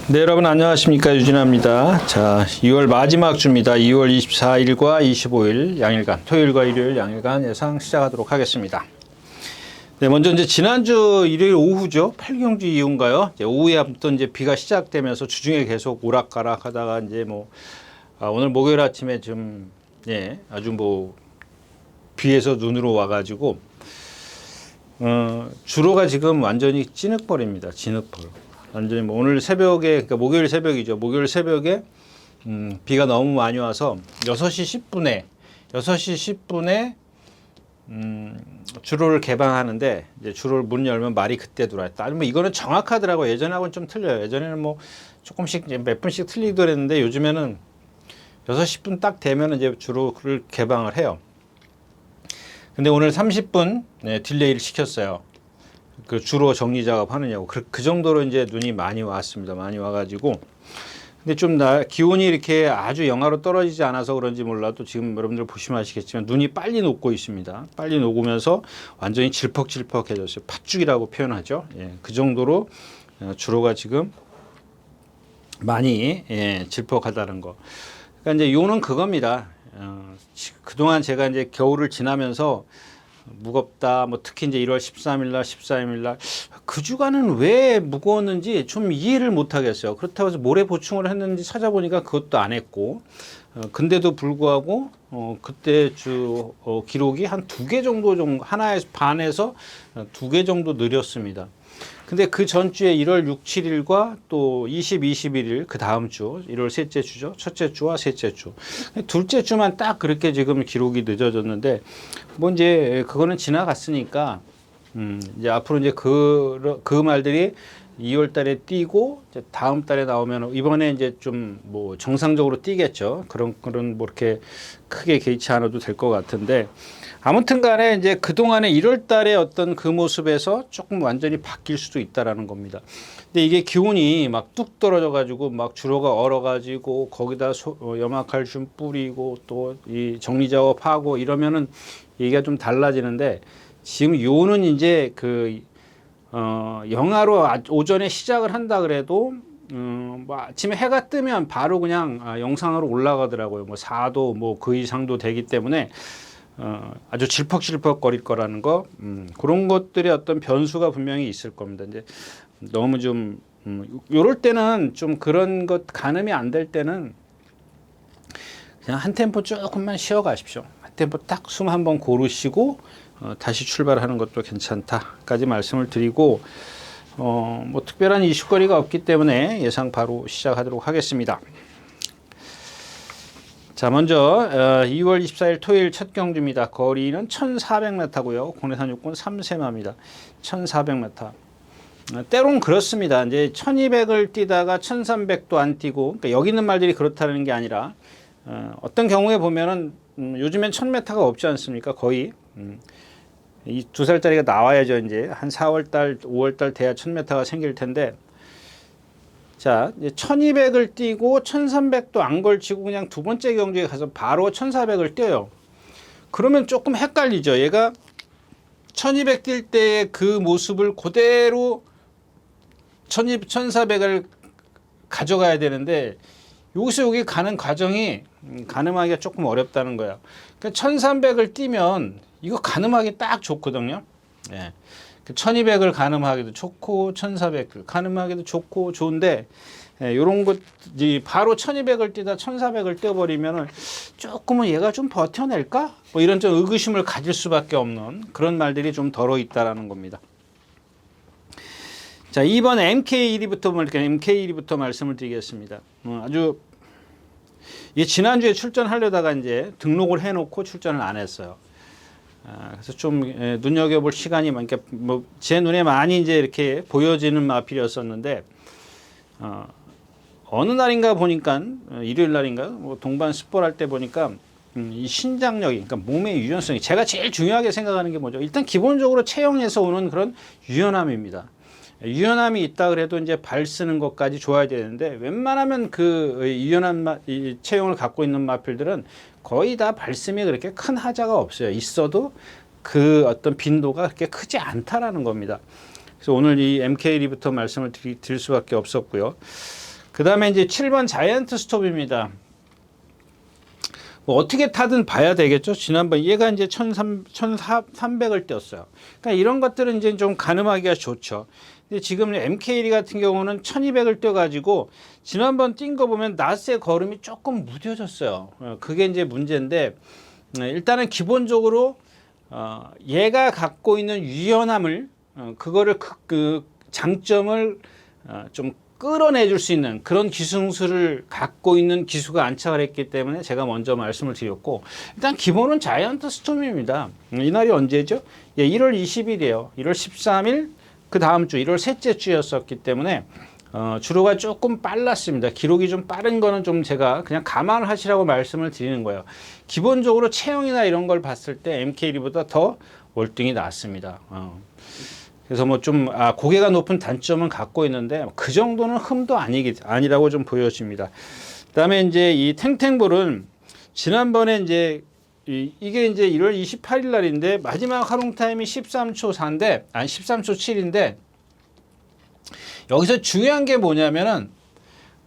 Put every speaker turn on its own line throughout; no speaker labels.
네, 여러분 안녕하십니까, 유진아입니다. 자, 2월 마지막 주입니다. 2월 24일과 25일 양일간, 토요일과 일요일 양일간 예상 시작하도록 하겠습니다. 네, 먼저 이제 지난주 일요일 오후죠. 팔경주 이후인가요? 이제 오후에부터 이제 비가 시작되면서 주중에 계속 오락가락 하다가 이제 오늘 목요일 아침에 좀 아주 비에서 눈으로 와가지고 주로가 지금 완전히 찐흙벌입니다. 찐흙벌. 완전히 오늘 새벽에, 그러니까 목요일 새벽이죠. 목요일 새벽에 비가 너무 많이 와서 6시 10분에 주로를 개방하는데, 이제 주로를 문 열면 말이 그때 들어왔다. 이거는 정확하더라고요. 예전하고는 좀 틀려요. 예전에는 조금씩 이제 몇 분씩 틀리기도 했는데, 요즘에는 6시 10분 딱 되면 이제 주로를 개방을 해요. 근데 오늘 30분 딜레이를 시켰어요. 그 주로 정리 작업 하느냐고. 그 정도로 이제 눈이 많이 왔습니다. 많이 와가지고. 근데 좀 기온이 이렇게 아주 영하로 떨어지지 않아서 그런지 몰라도 지금 여러분들 보시면 아시겠지만 눈이 빨리 녹고 있습니다. 빨리 녹으면서 완전히 질퍽질퍽해졌어요. 팥죽이라고 표현하죠. 그 정도로 주로가 지금 많이 질퍽하다는 거. 그러니까 이제 요는 그겁니다. 그동안 제가 이제 겨울을 지나면서 무겁다, 특히 이제 1월 13일 날, 14일 날, 그 주간은 왜 무거웠는지 좀 이해를 못 하겠어요. 그렇다고 해서 모래 보충을 했는지 찾아보니까 그것도 안 했고, 근데도 불구하고, 그때 기록이 한 2개 정도, 하나에서 반에서 2개 정도 느렸습니다. 근데 그 전주에 1월 6, 7일과 또 20, 21일 그 다음 주 1월 셋째 주죠. 첫째 주와 셋째 주. 둘째 주만 딱 그렇게 지금 기록이 늦어졌는데 이제 그거는 지나갔으니까 이제 앞으로 이제 그 말들이 2월 달에 뛰고 이제 다음 달에 나오면 이번에 이제 좀 정상적으로 뛰겠죠. 그런 이렇게 크게 개의치 않아도 될 것 같은데, 아무튼 간에 이제 그동안에 1월 달에 어떤 그 모습에서 조금 완전히 바뀔 수도 있다라는 겁니다. 근데 이게 기온이 뚝 떨어져 가지고 주로가 얼어 가지고 거기다 염화칼슘 뿌리고 또 이 정리 작업하고 이러면은 얘기가 좀 달라지는데, 지금 요는 이제 영하로 오전에 시작을 한다 그래도 아침에 해가 뜨면 바로 그냥 영상으로 올라가더라고요. 4도 그 이상도 되기 때문에 아주 질퍽질퍽 거릴 거라는 거, 그런 것들의 어떤 변수가 분명히 있을 겁니다. 이제 너무 좀 요럴 때는 좀 그런 것 가늠이 안 될 때는 그냥 한 템포 조금만 쉬어 가십시오. 한 템포 딱 숨 한번 고르시고 다시 출발하는 것도 괜찮다까지 말씀을 드리고, 특별한 이슈거리가 없기 때문에 예상 바로 시작하도록 하겠습니다. 자, 먼저 2월 24일 토요일 첫 경주입니다. 거리는 1,400m고요. 국내산 육군 3세마입니다. 1,400m. 때론 그렇습니다. 이제 1,200을 뛰다가 1,300도 안 뛰고, 그러니까 여기 있는 말들이 그렇다는 게 아니라 어떤 경우에 보면은 요즘엔 1,000m가 없지 않습니까? 거의 이 2살짜리가 나와야죠. 이제 한 4월달, 5월달 돼야 1,000m가 생길 텐데, 자, 이제 1,200을 뛰고 1,300도 안 걸치고 그냥 두 번째 경주에 가서 바로 1,400을 뛰어요. 그러면 조금 헷갈리죠. 얘가 1,200 뛸 때의 그 모습을 그대로 1,400을 가져가야 되는데, 여기서 여기 가는 과정이 가늠하기가 조금 어렵다는 거예요. 그러니까 1,300을 뛰면 이거 가늠하기 딱 좋거든요. 1,200을 가늠하기도 좋고 1,400을 가늠하기도 좋고 좋은데, 요런 것 바로 1,200을 뛰다 1,400을 뛰어버리면은 조금은 얘가 좀 버텨낼까? 이런 좀 의구심을 가질 수밖에 없는 그런 말들이 좀 덜어 있다라는 겁니다. 자, 이번 MK1위부터 말씀을 드리겠습니다. 이게 지난주에 출전하려다가 이제 등록을 해놓고 출전을 안 했어요. 그래서 좀 눈여겨볼 시간이 제 눈에 많이 이제 이렇게 보여지는 마필이었었는데, 어느 날인가 보니까 일요일 날인가 동반 스포할 때 보니까 이 신장력이, 그러니까 몸의 유연성이, 제가 제일 중요하게 생각하는 게 뭐죠? 일단 기본적으로 체형에서 오는 그런 유연함입니다. 유연함이 있다 그래도 이제 발 쓰는 것까지 좋아야 되는데, 웬만하면 그 유연한 체형을 갖고 있는 마필들은 거의 다 발씀이 그렇게 큰 하자가 없어요. 있어도 그 어떤 빈도가 그렇게 크지 않다라는 겁니다. 그래서 오늘 이 MK1위부터 말씀을 드릴 수밖에 없었고요. 그 다음에 이제 7번 자이언트 스톱입니다. 뭐 어떻게 타든 봐야 되겠죠. 지난번 얘가 이제 1300을 띄었어요. 그러니까 이런 것들은 이제 좀 가늠하기가 좋죠. 근데 지금 MKD 같은 경우는 1200을 띄어가지고 지난번 뛴 거 보면 나스의 걸음이 조금 무뎌졌어요. 그게 이제 문제인데, 일단은 기본적으로 얘가 갖고 있는 유연함을 그거를 그 장점을 좀 끌어내줄 수 있는 그런 기승수를 갖고 있는 기수가 안착을 했기 때문에 제가 먼저 말씀을 드렸고, 일단 기본은 자이언트 스톰입니다. 이날이 언제죠? 예, 1월 20일이에요. 1월 13일 그 다음 주 1월 셋째 주였었기 때문에 주로가 조금 빨랐습니다. 기록이 좀 빠른 거는 좀 제가 그냥 감안하시라고 말씀을 드리는 거예요. 기본적으로 체형이나 이런 걸 봤을 때 MKD보다 더 월등히 낫습니다. 그래서 뭐 좀 고개가 높은 단점은 갖고 있는데 그 정도는 흠도 아니라고 좀 보여집니다. 그다음에 이제 이 탱탱볼은 지난번에 이제 이게 이제 1월 28일 날인데 마지막 활용 타임이 13초 4인데 13초 7인데 여기서 중요한 게 뭐냐면은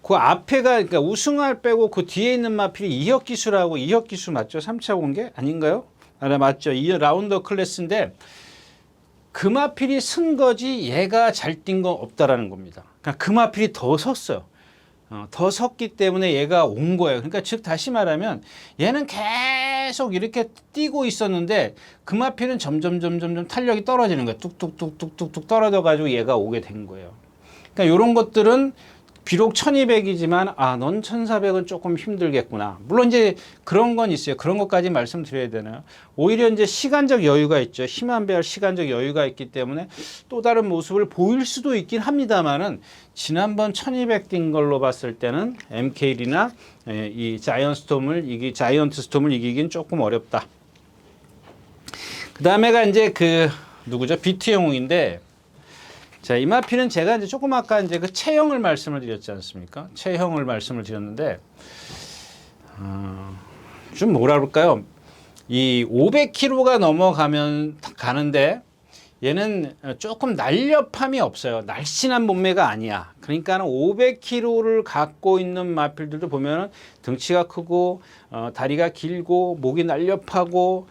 그 앞에가 그러니까 우승할 빼고 그 뒤에 있는 마필이 이혁 기수라고. 이혁 기수 맞죠? 3차 공개 아닌가요? 맞죠. 이 라운더 클래스인데 그 마필이 쓴 거지 얘가 잘 뛴 건 없다라는 겁니다. 그러니까 그 마필이 더 섰어요. 더 섰기 때문에 얘가 온 거예요. 그러니까 즉 다시 말하면 얘는 계속 이렇게 뛰고 있었는데 그 마필은 점점 탄력이 떨어지는 거예요. 뚝뚝뚝뚝뚝 떨어져 가지고 얘가 오게 된 거예요. 그러니까 이런 것들은 비록 1200이지만 넌 1400은 조금 힘들겠구나. 물론 이제 그런 건 있어요. 그런 것까지 말씀드려야 되나요? 오히려 이제 시간적 여유가 있죠. 힘안 배할 시간적 여유가 있기 때문에 또 다른 모습을 보일 수도 있긴 합니다만은 지난번 1200 뛴 걸로 봤을 때는 MKD나 이 자이언트 스톰을 이기긴 조금 어렵다. 그 다음에가 이제 누구죠? 비트 영웅인데, 자, 이 마피는 제가 이제 조금 아까 이제 그 체형을 말씀을 드렸지 않습니까? 체형을 말씀을 드렸는데, 좀 뭐라 그럴까요? 이 500kg가 가는데 얘는 조금 날렵함이 없어요. 날씬한 몸매가 아니야. 그러니까 500kg를 갖고 있는 마필들도 보면 등치가 크고, 다리가 길고, 목이 날렵하고,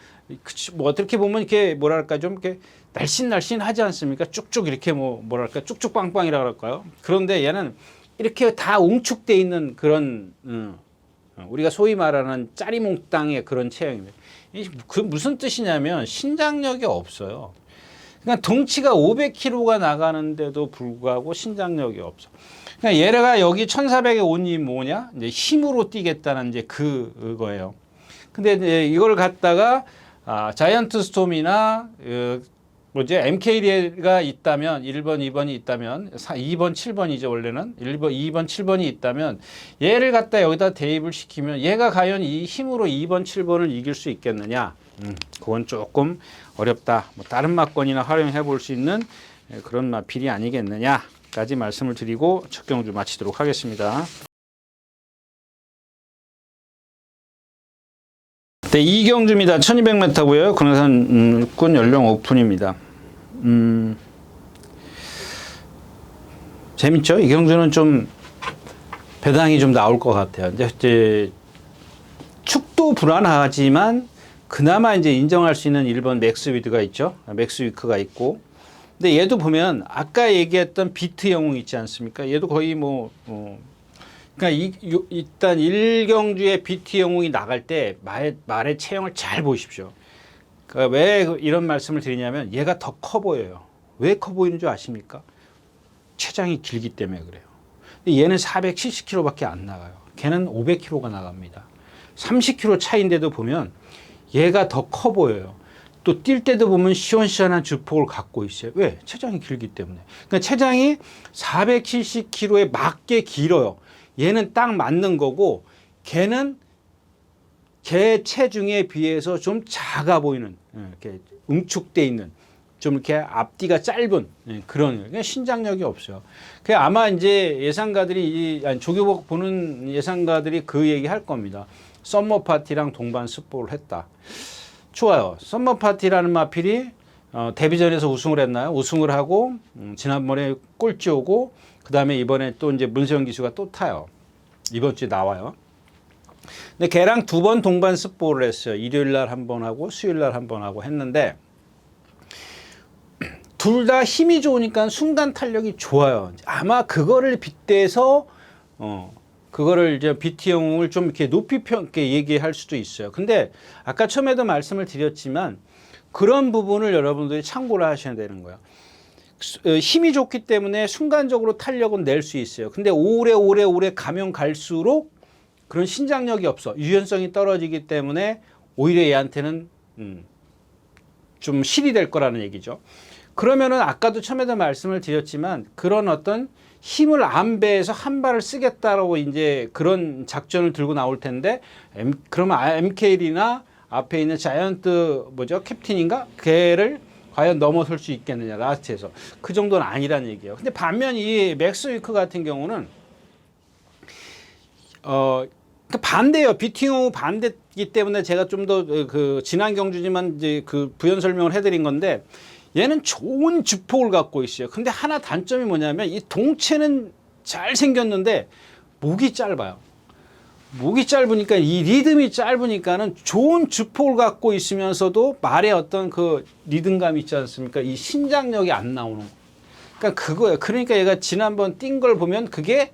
뭐 어떻게 보면 이렇게 뭐랄까 좀 이렇게 날씬하지 않습니까? 쭉쭉 이렇게 뭐랄까 쭉쭉 빵빵이라 그럴까요? 그런데 얘는 이렇게 다 웅축돼 있는 그런 우리가 소위 말하는 짜리몽땅의 그런 체형입니다. 그 무슨 뜻이냐면 신장력이 없어요. 그러니까 덩치가 500kg가 나가는데도 불구하고 신장력이 없어. 그러니까 얘가 여기 1400에 온 이 뭐냐? 이제 힘으로 뛰겠다는 이제 그거예요. 근데 이제 이걸 갖다가 자이언트 스톰이나 MKD가 있다면 1번, 2번이 있다면 2번, 7번이죠. 원래는 1번, 2번, 7번이 있다면 얘를 갖다 여기다 대입을 시키면 얘가 과연 이 힘으로 2번, 7번을 이길 수 있겠느냐? 그건 조금 어렵다. 뭐 다른 막건이나 활용해 볼 수 있는 그런 마필이 아니겠느냐까지 말씀을 드리고 첫 경주 마치도록 하겠습니다. 네, 2경주입니다. 1200m고요. 근해산 육군 연령 오픈입니다. 재밌죠? 이 경주는 좀 배당이 좀 나올 것 같아요. 이제 축도 불안하지만 그나마 이제 인정할 수 있는 1번 맥스 위드가 있죠. 맥스 위크가 있고. 근데 얘도 보면 아까 얘기했던 비트 영웅 있지 않습니까? 얘도 거의 그러니까 일단 1경주에 비트 영웅이 나갈 때 말의 체형을 잘 보십시오. 그러니까 왜 이런 말씀을 드리냐면 얘가 더 커 보여요. 왜 커 보이는 줄 아십니까? 체장이 길기 때문에 그래요. 근데 얘는 470kg밖에 안 나가요. 걔는 500kg가 나갑니다. 30kg 차이인데도 보면 얘가 더 커 보여요. 또 뛸 때도 보면 시원시원한 주폭을 갖고 있어요. 왜? 체장이 길기 때문에. 그러니까 체장이 470kg에 맞게 길어요. 얘는 딱 맞는 거고 걔는 걔 체중에 비해서 좀 작아 보이는, 이렇게 응축돼 있는, 좀 이렇게 앞뒤가 짧은 그런, 그러니까 신장력이 없어요. 그 아마 이제 예상가들이 조교복 보는 예상가들이 그 얘기 할 겁니다. 썸머 파티랑 동반 습보를 했다. 좋아요. 썸머 파티라는 마필이 데뷔전에서 우승을 했나요? 우승을 하고 지난번에 꼴찌 오고 그 다음에 이번에 또 이제 문세영 기수가 또 타요. 이번 주에 나와요. 근데 걔랑 두 번 동반 스포를 했어요. 일요일 날 한 번 하고 수요일 날 한 번 하고 했는데 둘 다 힘이 좋으니까 순간 탄력이 좋아요. 아마 그거를 빗대서 그거를 이제 BT 영웅을 좀 이렇게 높이 이렇게 얘기할 수도 있어요. 근데 아까 처음에도 말씀을 드렸지만 그런 부분을 여러분들이 참고를 하셔야 되는 거예요. 힘이 좋기 때문에 순간적으로 탄력은 낼 수 있어요. 근데 오래 가면 갈수록 그런 신장력이 없어. 유연성이 떨어지기 때문에 오히려 얘한테는 좀 실이 될 거라는 얘기죠. 그러면은 아까도 처음에도 말씀을 드렸지만 그런 어떤 힘을 안배해서 한 발을 쓰겠다라고 이제 그런 작전을 들고 나올 텐데 그러면 MKL이나 앞에 있는 자이언트 캡틴인가? 걔를 과연 넘어설 수 있겠느냐 라스트에서 그 정도는 아니라는 얘기예요. 근데 반면 이 맥스 위크 같은 경우는 반대예요. BTO 반대이기 때문에 제가 좀 더 그 지난 경주지만 이제 그 부연 설명을 해드린 건데 얘는 좋은 주폭을 갖고 있어요. 근데 하나 단점이 뭐냐면 이 동체는 잘 생겼는데 목이 짧아요. 목이 짧으니까 이 리듬이 짧으니까는 좋은 주폭을 갖고 있으면서도 말의 어떤 그 리듬감이 있지 않습니까? 이 신장력이 안 나오는 거. 그러니까 그거예요. 그러니까 얘가 지난번 뛴 걸 보면 그게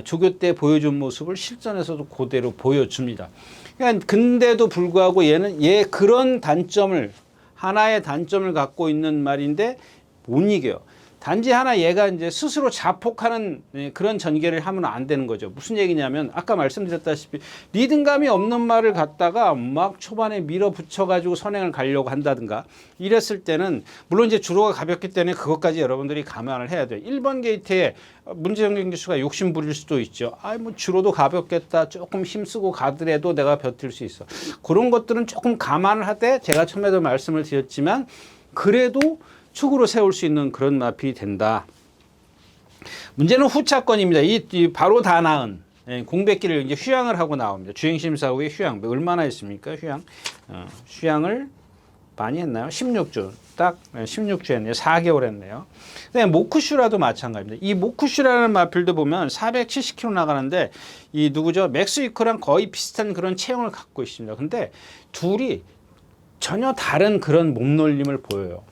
조교 때 보여준 모습을 실전에서도 그대로 보여줍니다. 그러니까 근데도 불구하고 얘 그런 단점을 하나의 단점을 갖고 있는 말인데 못 이겨요. 단지 하나 얘가 이제 스스로 자폭하는 그런 전개를 하면 안 되는 거죠. 무슨 얘기냐면 아까 말씀드렸다시피 리듬감이 없는 말을 갖다가 막 초반에 밀어붙여가지고 선행을 가려고 한다든가 이랬을 때는 물론 이제 주로가 가볍기 때문에 그것까지 여러분들이 감안을 해야 돼요. 1번 게이트에 문재영 경기수가 욕심 부릴 수도 있죠. 뭐 주로도 가볍겠다. 조금 힘쓰고 가더라도 내가 버틸 수 있어. 그런 것들은 조금 감안을 하되 제가 처음에도 말씀을 드렸지만 그래도 축으로 세울 수 있는 그런 마필이 된다. 문제는 후차권입니다. 이 바로 다 나은 공백기를 이제 휴양을 하고 나옵니다. 주행심사 후에 휴양. 얼마나 했습니까? 휴양을 많이 했나요? 16주. 딱 16주 했네요. 4개월 했네요. 모쿠슈라도 마찬가지입니다. 이 모쿠슈라는 마필도 보면 470km 나가는데 이 누구죠? 맥스 위크랑 거의 비슷한 그런 체형을 갖고 있습니다. 근데 둘이 전혀 다른 그런 몸놀림을 보여요.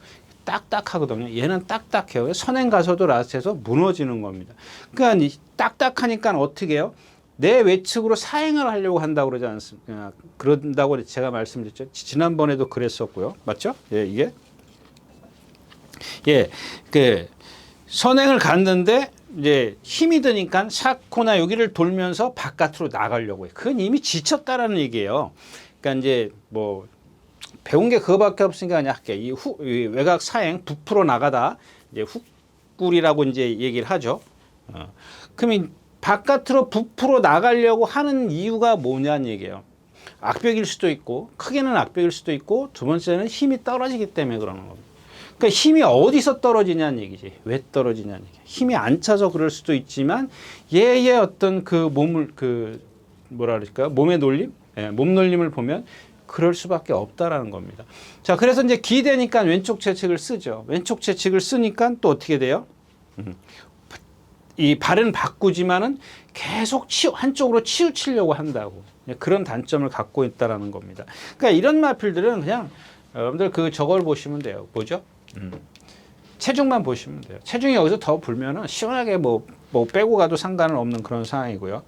딱딱하거든요. 얘는 딱딱해요. 선행 가서도 라스트에서 무너지는 겁니다. 그러니까 딱딱하니까 어떻게 해요? 내 외측으로 사행을 하려고 한다고 그러지 않습니까? 그런다고 제가 말씀드렸죠. 지난번에도 그랬었고요. 맞죠? 예, 이게. 예, 선행을 갔는데 이제 힘이 드니까 샤코나 여기를 돌면서 바깥으로 나가려고 해요. 그건 이미 지쳤다라는 얘기예요. 그러니까 이제 배운 게 그거밖에 없으니까 그냥 할게. 이 외곽 사행 부풀어 나가다 이제 훅꿀이라고 이제 얘기를 하죠. 그러면 바깥으로 부풀어 나가려고 하는 이유가 뭐냐는 얘기예요. 악벽일 수도 있고 크게는 악벽일 수도 있고 두 번째는 힘이 떨어지기 때문에 그러는 겁니다. 그러니까 힘이 어디서 떨어지냐는 얘기지. 왜 떨어지냐는 얘기. 힘이 안 차서 그럴 수도 있지만 얘의 어떤 그 몸을 뭐라 그럴까요? 몸의 놀림, 몸 놀림을 보면. 그럴 수밖에 없다라는 겁니다. 자, 그래서 이제 기대니까 왼쪽 채측을 쓰죠. 왼쪽 채측을 쓰니까 또 어떻게 돼요? 이 발은 바꾸지만은 계속 한쪽으로 치우치려고 한다고. 그런 단점을 갖고 있다라는 겁니다. 그러니까 이런 마필들은 그냥 여러분들 저걸 보시면 돼요. 뭐죠? 체중만 보시면 돼요. 체중이 여기서 더 불면은 시원하게 뭐 빼고 가도 상관은 없는 그런 상황이고요.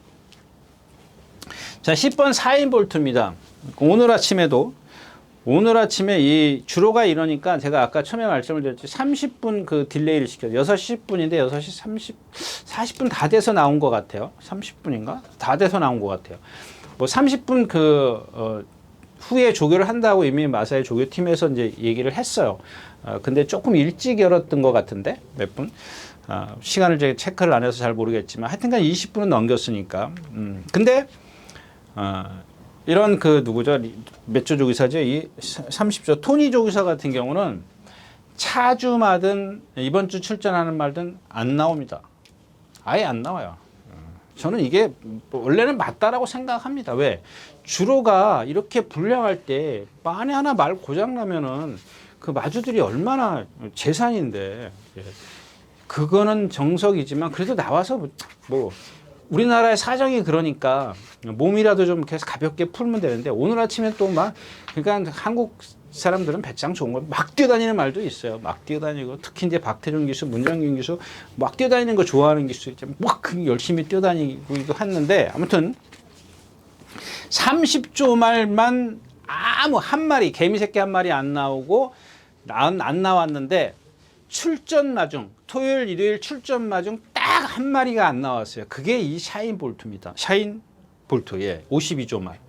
자, 10번 4인 볼트입니다. 오늘 아침에 이 주로가 이러니까 제가 아까 처음에 말씀을 드렸죠. 30분 그 딜레이를 시켜요. 6시 10분인데 6시 40분 다 돼서 나온 것 같아요. 30분인가? 다 돼서 나온 것 같아요. 30분 후에 조교를 한다고 이미 마사의 조교팀에서 이제 얘기를 했어요. 근데 조금 일찍 열었던 것 같은데 몇 분? 시간을 제가 체크를 안 해서 잘 모르겠지만 하여튼간 20분은 넘겼으니까. 근데 이런 누구죠? 몇 조 조기사죠? 이 30조 토니 조기사 같은 경우는 차주마든 이번 주 출전하는 말든 안 나옵니다. 아예 안 나와요. 저는 이게 원래는 맞다라고 생각합니다. 왜? 주로가 이렇게 불량할 때 만에 하나 말 고장 나면은 그 마주들이 얼마나 재산인데. 그거는 정석이지만 그래도 나와서 뭐 우리나라의 사정이 그러니까 몸이라도 좀 계속 가볍게 풀면 되는데 오늘 아침에 또 막 그러니까 한국 사람들은 배짱 좋은 거 막 뛰어다니는 말도 있어요. 막 뛰어다니고 특히 이제 박태준 기수, 문정균 기수 막 뛰어다니는 거 좋아하는 기수 있죠. 막 열심히 뛰어다니고 했는데 아무튼 30조 말만 아무 한 마리 개미 새끼 한 마리 안 나오고 안 나왔는데 출전 마중 토요일 일요일 출전 마중 딱 한 마리가 안 나왔어요. 그게 이 샤인 볼트입니다. 샤인 볼트 예 52조 말.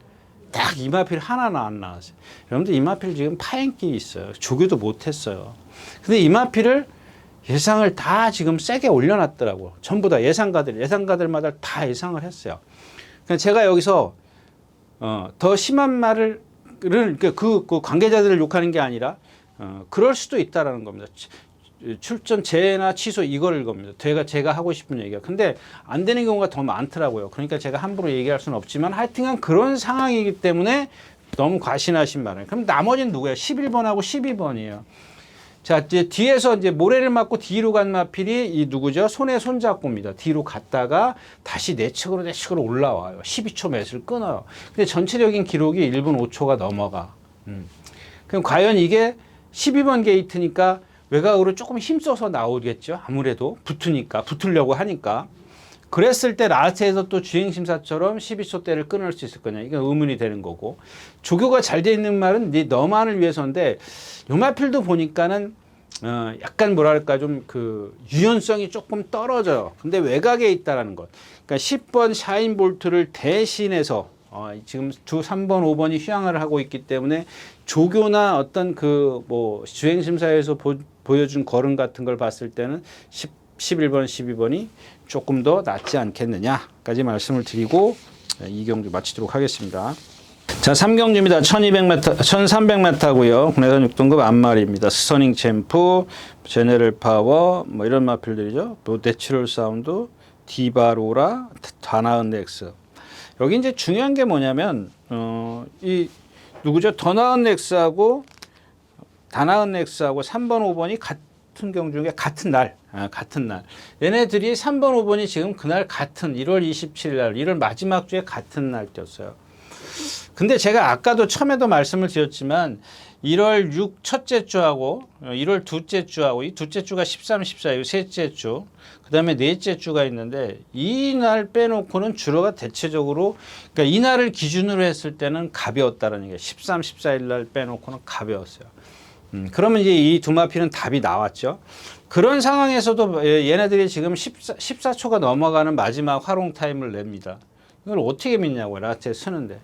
딱 이마필 하나는 안 나왔어요. 여러분들 이마필 지금 파행기 있어요. 조교도 못했어요. 근데 이마필을 예상을 다 지금 세게 올려놨더라고. 전부 다 예상가들마다 다 예상을 했어요. 그러니까 제가 여기서 더 심한 말을 그 관계자들을 욕하는 게 아니라 그럴 수도 있다라는 겁니다. 출전 재나 취소 이거를 겁니다. 제가 하고 싶은 얘기가. 근데 안 되는 경우가 더 많더라고요. 그러니까 제가 함부로 얘기할 수는 없지만 하여튼간 그런 상황이기 때문에 너무 과신하신 말을. 그럼 나머지는 누구예요? 11번하고 12번이에요. 자, 이제 뒤에서 이제 모래를 맞고 뒤로 간 마필이 이 누구죠? 손에 손잡고입니다. 뒤로 갔다가 다시 내측으로 올라와요. 12초 매수를 끊어요. 근데 전체적인 기록이 1분 5초가 넘어가. 그럼 과연 이게 12번 게이트니까 외곽으로 조금 힘써서 나오겠죠. 아무래도 붙으려고 하니까. 그랬을 때 라스트에서 또 주행심사처럼 12초대를 끊을 수 있을 거냐. 이게 의문이 되는 거고. 조교가 잘 돼 있는 말은 너만을 위해서인데 요마필도 보니까는 약간 뭐랄까 좀 그 유연성이 조금 떨어져요. 근데 외곽에 있다라는 것. 그러니까 10번 샤인 볼트를 대신해서 지금 3번, 5번이 휴양을 하고 있기 때문에 조교나 어떤 그 뭐 주행심사에서 보여준 걸음 같은 걸 봤을 때는 11번, 12번이 조금 더 낫지 않겠느냐까지 말씀을 드리고 이 경주 마치도록 하겠습니다. 자, 3경주입니다. 1200m, 1300m고요. 국내선 6등급 안마리입니다. 스터닝 챔프, 제네럴 파워, 뭐 이런 마필들이죠. 뭐 내추럴 사운드, 디바로라, 다나은 넥스. 여기 이제 중요한 게 뭐냐면 이 누구죠? 더 나은 넥스하고 다나은 넥스하고 3번, 5번이 같은 경주에 같은 날. 얘네들이 3번, 5번이 지금 그날 같은 1월 27일 날, 1월 마지막 주에 같은 날 뛰었어요. 근데 제가 아까도 처음에도 말씀을 드렸지만 1월 6 첫째 주하고 1월 둘째 주하고 이 둘째 주가 13, 14, 이 셋째 주, 그 다음에 넷째 주가 있는데 이 날 빼놓고는 주로가 대체적으로 그러니까 이 날을 기준으로 했을 때는 가벼웠다는 얘기예요. 13, 14일 날 빼놓고는 가벼웠어요. 그러면 이제 이 두 마필은 답이 나왔죠. 그런 상황에서도 얘네들이 지금 14초가 넘어가는 마지막 활용 타임을 냅니다. 이걸 어떻게 믿냐고요. 라스트에 쓰는데.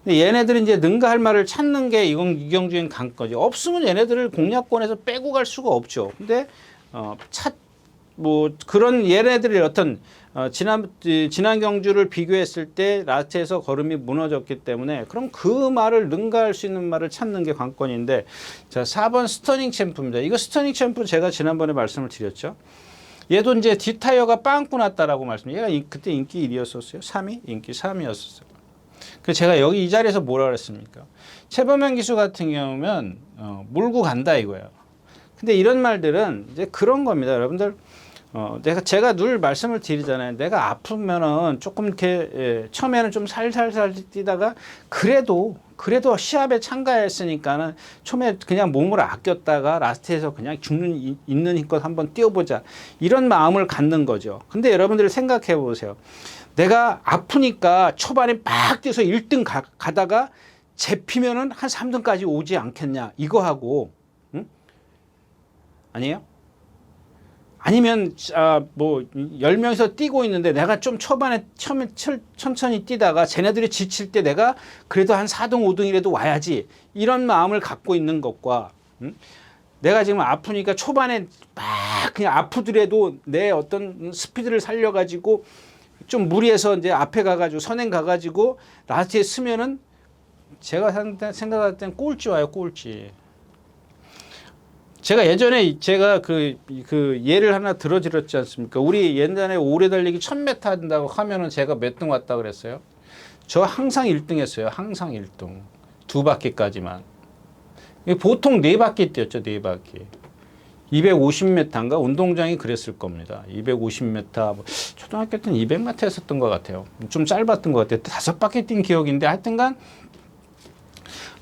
근데 얘네들이 이제 능가할 말을 찾는 게 이경주행 관건이지. 없으면 얘네들을 공략권에서 빼고 갈 수가 없죠. 근데 뭐 그런 얘네들이 어떤 지난 경주를 비교했을 때 라스트에서 걸음이 무너졌기 때문에 그럼 그 말을 능가할 수 있는 말을 찾는 게 관건인데 자 4번 스터닝 챔프입니다. 이거 스터닝 챔프 제가 지난번에 말씀을 드렸죠. 얘도 이제 뒷타이어가 빵꾸 났다라고 얘가 그때 인기 1위였었어요. 3위? 인기 3위였었어요. 그래서 제가 여기 이 자리에서 뭐라 그랬습니까? 최범현 기수 같은 경우면 몰고 간다 이거예요. 근데 이런 말들은 이제 그런 겁니다. 여러분들 제가 늘 말씀을 드리잖아요. 내가 아프면은 조금 이렇게 처음에는 좀 살살살 뛰다가 그래도 시합에 참가했으니까는 처음에 그냥 몸을 아꼈다가 라스트에서 그냥 있는 힘껏 한번 뛰어보자 이런 마음을 갖는 거죠. 근데 여러분들 생각해 보세요. 내가 아프니까 초반에 막 뛰어서 1등 가다가 잡히면은 한 3등까지 오지 않겠냐 이거 하고 응? 아니에요? 아니면 뭐 10명이서 뛰고 있는데 내가 좀 초반에 천천히 뛰다가 쟤네들이 지칠 때 내가 그래도 한 4등 5등이라도 와야지 이런 마음을 갖고 있는 것과 내가 지금 아프니까 초반에 막 그냥 아프더라도 내 어떤 스피드를 살려가지고 좀 무리해서 이제 앞에 가가지고 선행 가가지고 라스트에 쓰면은 제가 생각할 땐 꼴찌 와요. 꼴찌. 제가 예전에 그 예를 하나 들어드렸지 않습니까? 우리 옛날에 오래 달리기 1000m 한다고 하면은 제가 몇 등 왔다 그랬어요? 저 항상 1등 했어요. 항상 1등. 2바퀴까지만. 보통 4바퀴 뛰었죠. 4바퀴. 250m인가 운동장이 그랬을 겁니다. 250m 뭐 초등학교 때는 200m 했었던 것 같아요. 좀 짧았던 것 같아요. 5바퀴 뛴 기억인데 하여튼간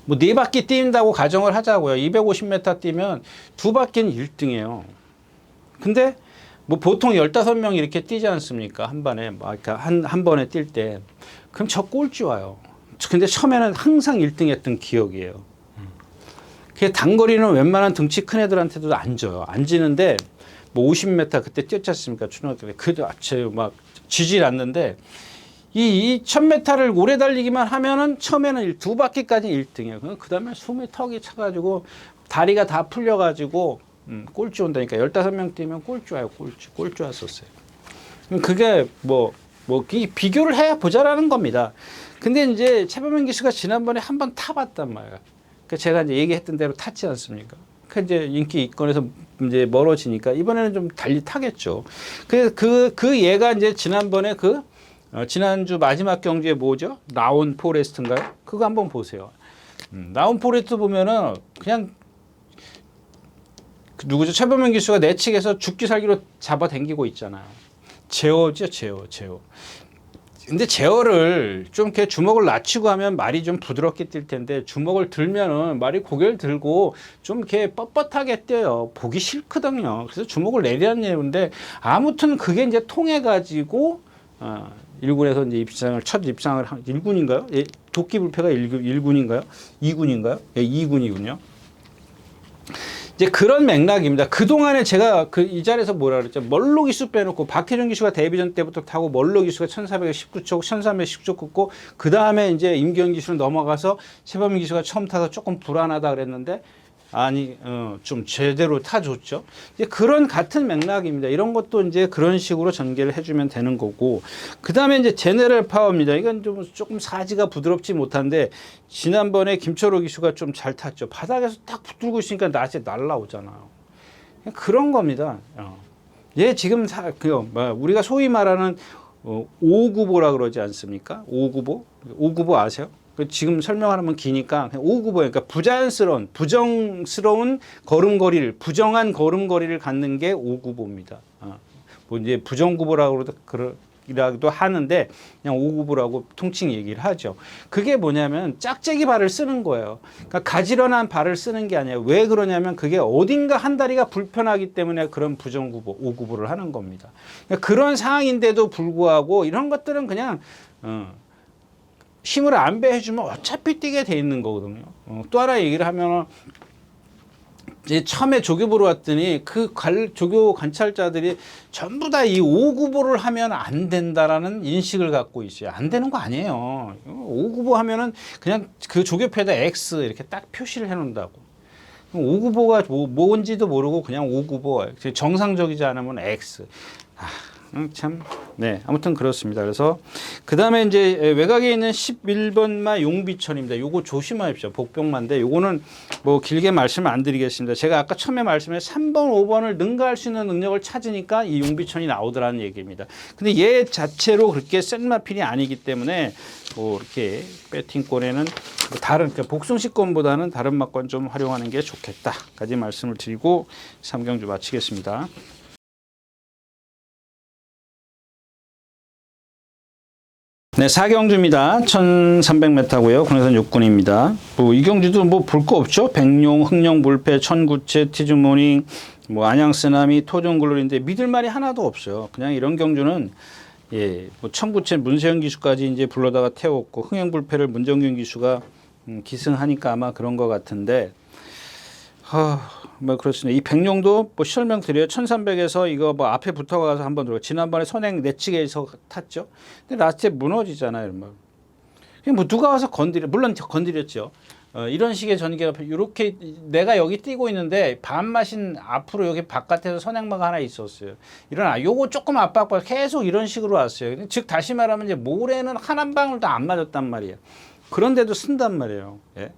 뭐 4바퀴 뛴다고 가정을 하자고요. 250m 뛰면 2바퀴는 1등이에요. 근데 뭐 보통 15명 이렇게 뛰지 않습니까? 한 번에 한 번에 뛸 때. 그럼 저 꼴찌 와요. 근데 처음에는 항상 1등 했던 기억이에요. 그 단거리는 웬만한 등치 큰 애들한테도 안 져요. 안 지는데 뭐 50m 그때 뛰었지 않습니까? 초등학교 때. 그래도 막 지질 않는데 이 1000m를 오래 달리기만 하면은 처음에는 2바퀴까지 1등이에요. 그 다음에 숨이 턱이 차가지고 다리가 다 풀려가지고 꼴찌 온다니까. 15명 뛰면 꼴찌 와요. 꼴찌 왔었어요. 그게 비교를 해 보자라는 겁니다. 근데 이제 최범현 기수가 지난번에 한번 타봤단 말이에요. 그 제가 이제 얘기했던 대로 탔지 않습니까? 그 이제 인기 있건에서 이제 멀어지니까 이번에는 좀 달리 타겠죠. 그 얘가 이제 지난번에 지난주 마지막 경주에 뭐죠? 라온 포레스트인가요? 그거 한번 보세요. 라온 포레스트 보면은 그냥 누구죠? 최범현 기수가 내측에서 죽기 살기로 잡아당기고 있잖아요. 제어죠, 제어. 근데 제어를 좀 이렇게 주먹을 낮추고 하면 말이 좀 부드럽게 뛸 텐데 주먹을 들면은 말이 고개를 들고 좀 이렇게 뻣뻣하게 뛰어요. 보기 싫거든요. 그래서 주먹을 내리라는 얘기인데 아무튼 그게 이제 통해 가지고 1군에서 이제 첫 입상을 1군인가요? 예, 도끼불패가 1군인가요? 2군인가요? 예, 2군이군요. 이제 그런 맥락입니다. 그동안에 제가 이 자리에서 뭐라 그랬죠? 멀로 기수 빼놓고 박혜준 기수가 데뷔전 때부터 타고 멀로 기수가 1419초, 1319초 긋고 그 다음에 이제 임기현 기수는 넘어가서 최범민 기수가 처음 타서 조금 불안하다 그랬는데 아니, 좀 제대로 타줬죠. 이제 그런 같은 맥락입니다. 이런 것도 이제 그런 식으로 전개를 해주면 되는 거고. 그 다음에 이제 제네럴 파워입니다. 이건 좀 조금 사지가 부드럽지 못한데, 지난번에 김철호 기수가 좀 잘 탔죠. 바닥에서 딱 붙들고 있으니까 낮에 날라오잖아요. 그런 겁니다. 얘 지금 우리가 소위 말하는 5구보라 그러지 않습니까? 5구보 아세요? 지금 설명하면 기니까 5구보예요. 그러니까 부정스러운 걸음걸이를, 부정한 걸음걸이를 갖는 게 5구보입니다. 뭐 이제 부정구보라고 이라고도 하는데 그냥 5구보라고 통칭 얘기를 하죠. 그게 뭐냐면 짝재기 발을 쓰는 거예요. 그러니까 가지런한 발을 쓰는 게 아니에요. 왜 그러냐면 그게 어딘가 한 다리가 불편하기 때문에 그런 부정구보, 5구보를 하는 겁니다. 그러니까 그런 상황인데도 불구하고 이런 것들은 그냥 힘을 안 배해주면 어차피 뛰게 돼 있는 거거든요. 또 하나 얘기를 하면 이제 처음에 조교보러 왔더니 조교 관찰자들이 전부 다 이 5구보를 하면 안 된다라는 인식을 갖고 있어요. 안 되는 거 아니에요. 5구보 하면은 그냥 그 조교표에다 X 이렇게 딱 표시를 해놓는다고. 5구보가 뭔지도 모르고 그냥 5구보 정상적이지 않으면 X. 네, 아무튼 그렇습니다. 그래서 그 다음에 이제 외곽에 있는 11번마 용비천입니다. 요거 조심하십시오. 복병마인데 요거는 뭐 길게 말씀 안 드리겠습니다. 제가 아까 처음에 말씀에 3번, 5번을 능가할 수 있는 능력을 찾으니까 이 용비천이 나오더라는 얘기입니다. 근데 얘 자체로 그렇게 센 마필이 아니기 때문에 뭐 이렇게 배팅권에는 다른 복숭식권보다는 다른 막권 좀 활용하는 게 좋겠다까지 말씀을 드리고 3경주 마치겠습니다. 네, 4경주입니다. 1300m고요. 군에선 6군입니다. 이 경주도 볼 거 없죠. 백룡, 흥룡, 물패, 천구체, 티즈모닝, 안양 쓰나미, 토종 글로리인데 믿을 말이 하나도 없어요. 그냥 이런 경주는 천구체 문세영 기수까지 이제 불러다가 태웠고 흥행 불패를 문정균 기수가 기승하니까 아마 그런 것 같은데 그렇습니다. 이 백룡도 설명 드려요. 1300에서 이거 앞에 붙어가서 한번 들어. 지난번에 선행 내측에서 탔죠. 근데 라스트에 무너지잖아요. 그냥 누가 와서 물론 건드렸죠. 이런 식의 전개가 이렇게 내가 여기 뛰고 있는데 반마신 앞으로 여기 바깥에서 선행마가 하나 있었어요. 요거 조금 압박받아 계속 이런 식으로 왔어요. 즉 다시 말하면 이제 모래는 한 방울도 안 맞았단 말이에요. 그런데도 쓴단 말이에요. 예?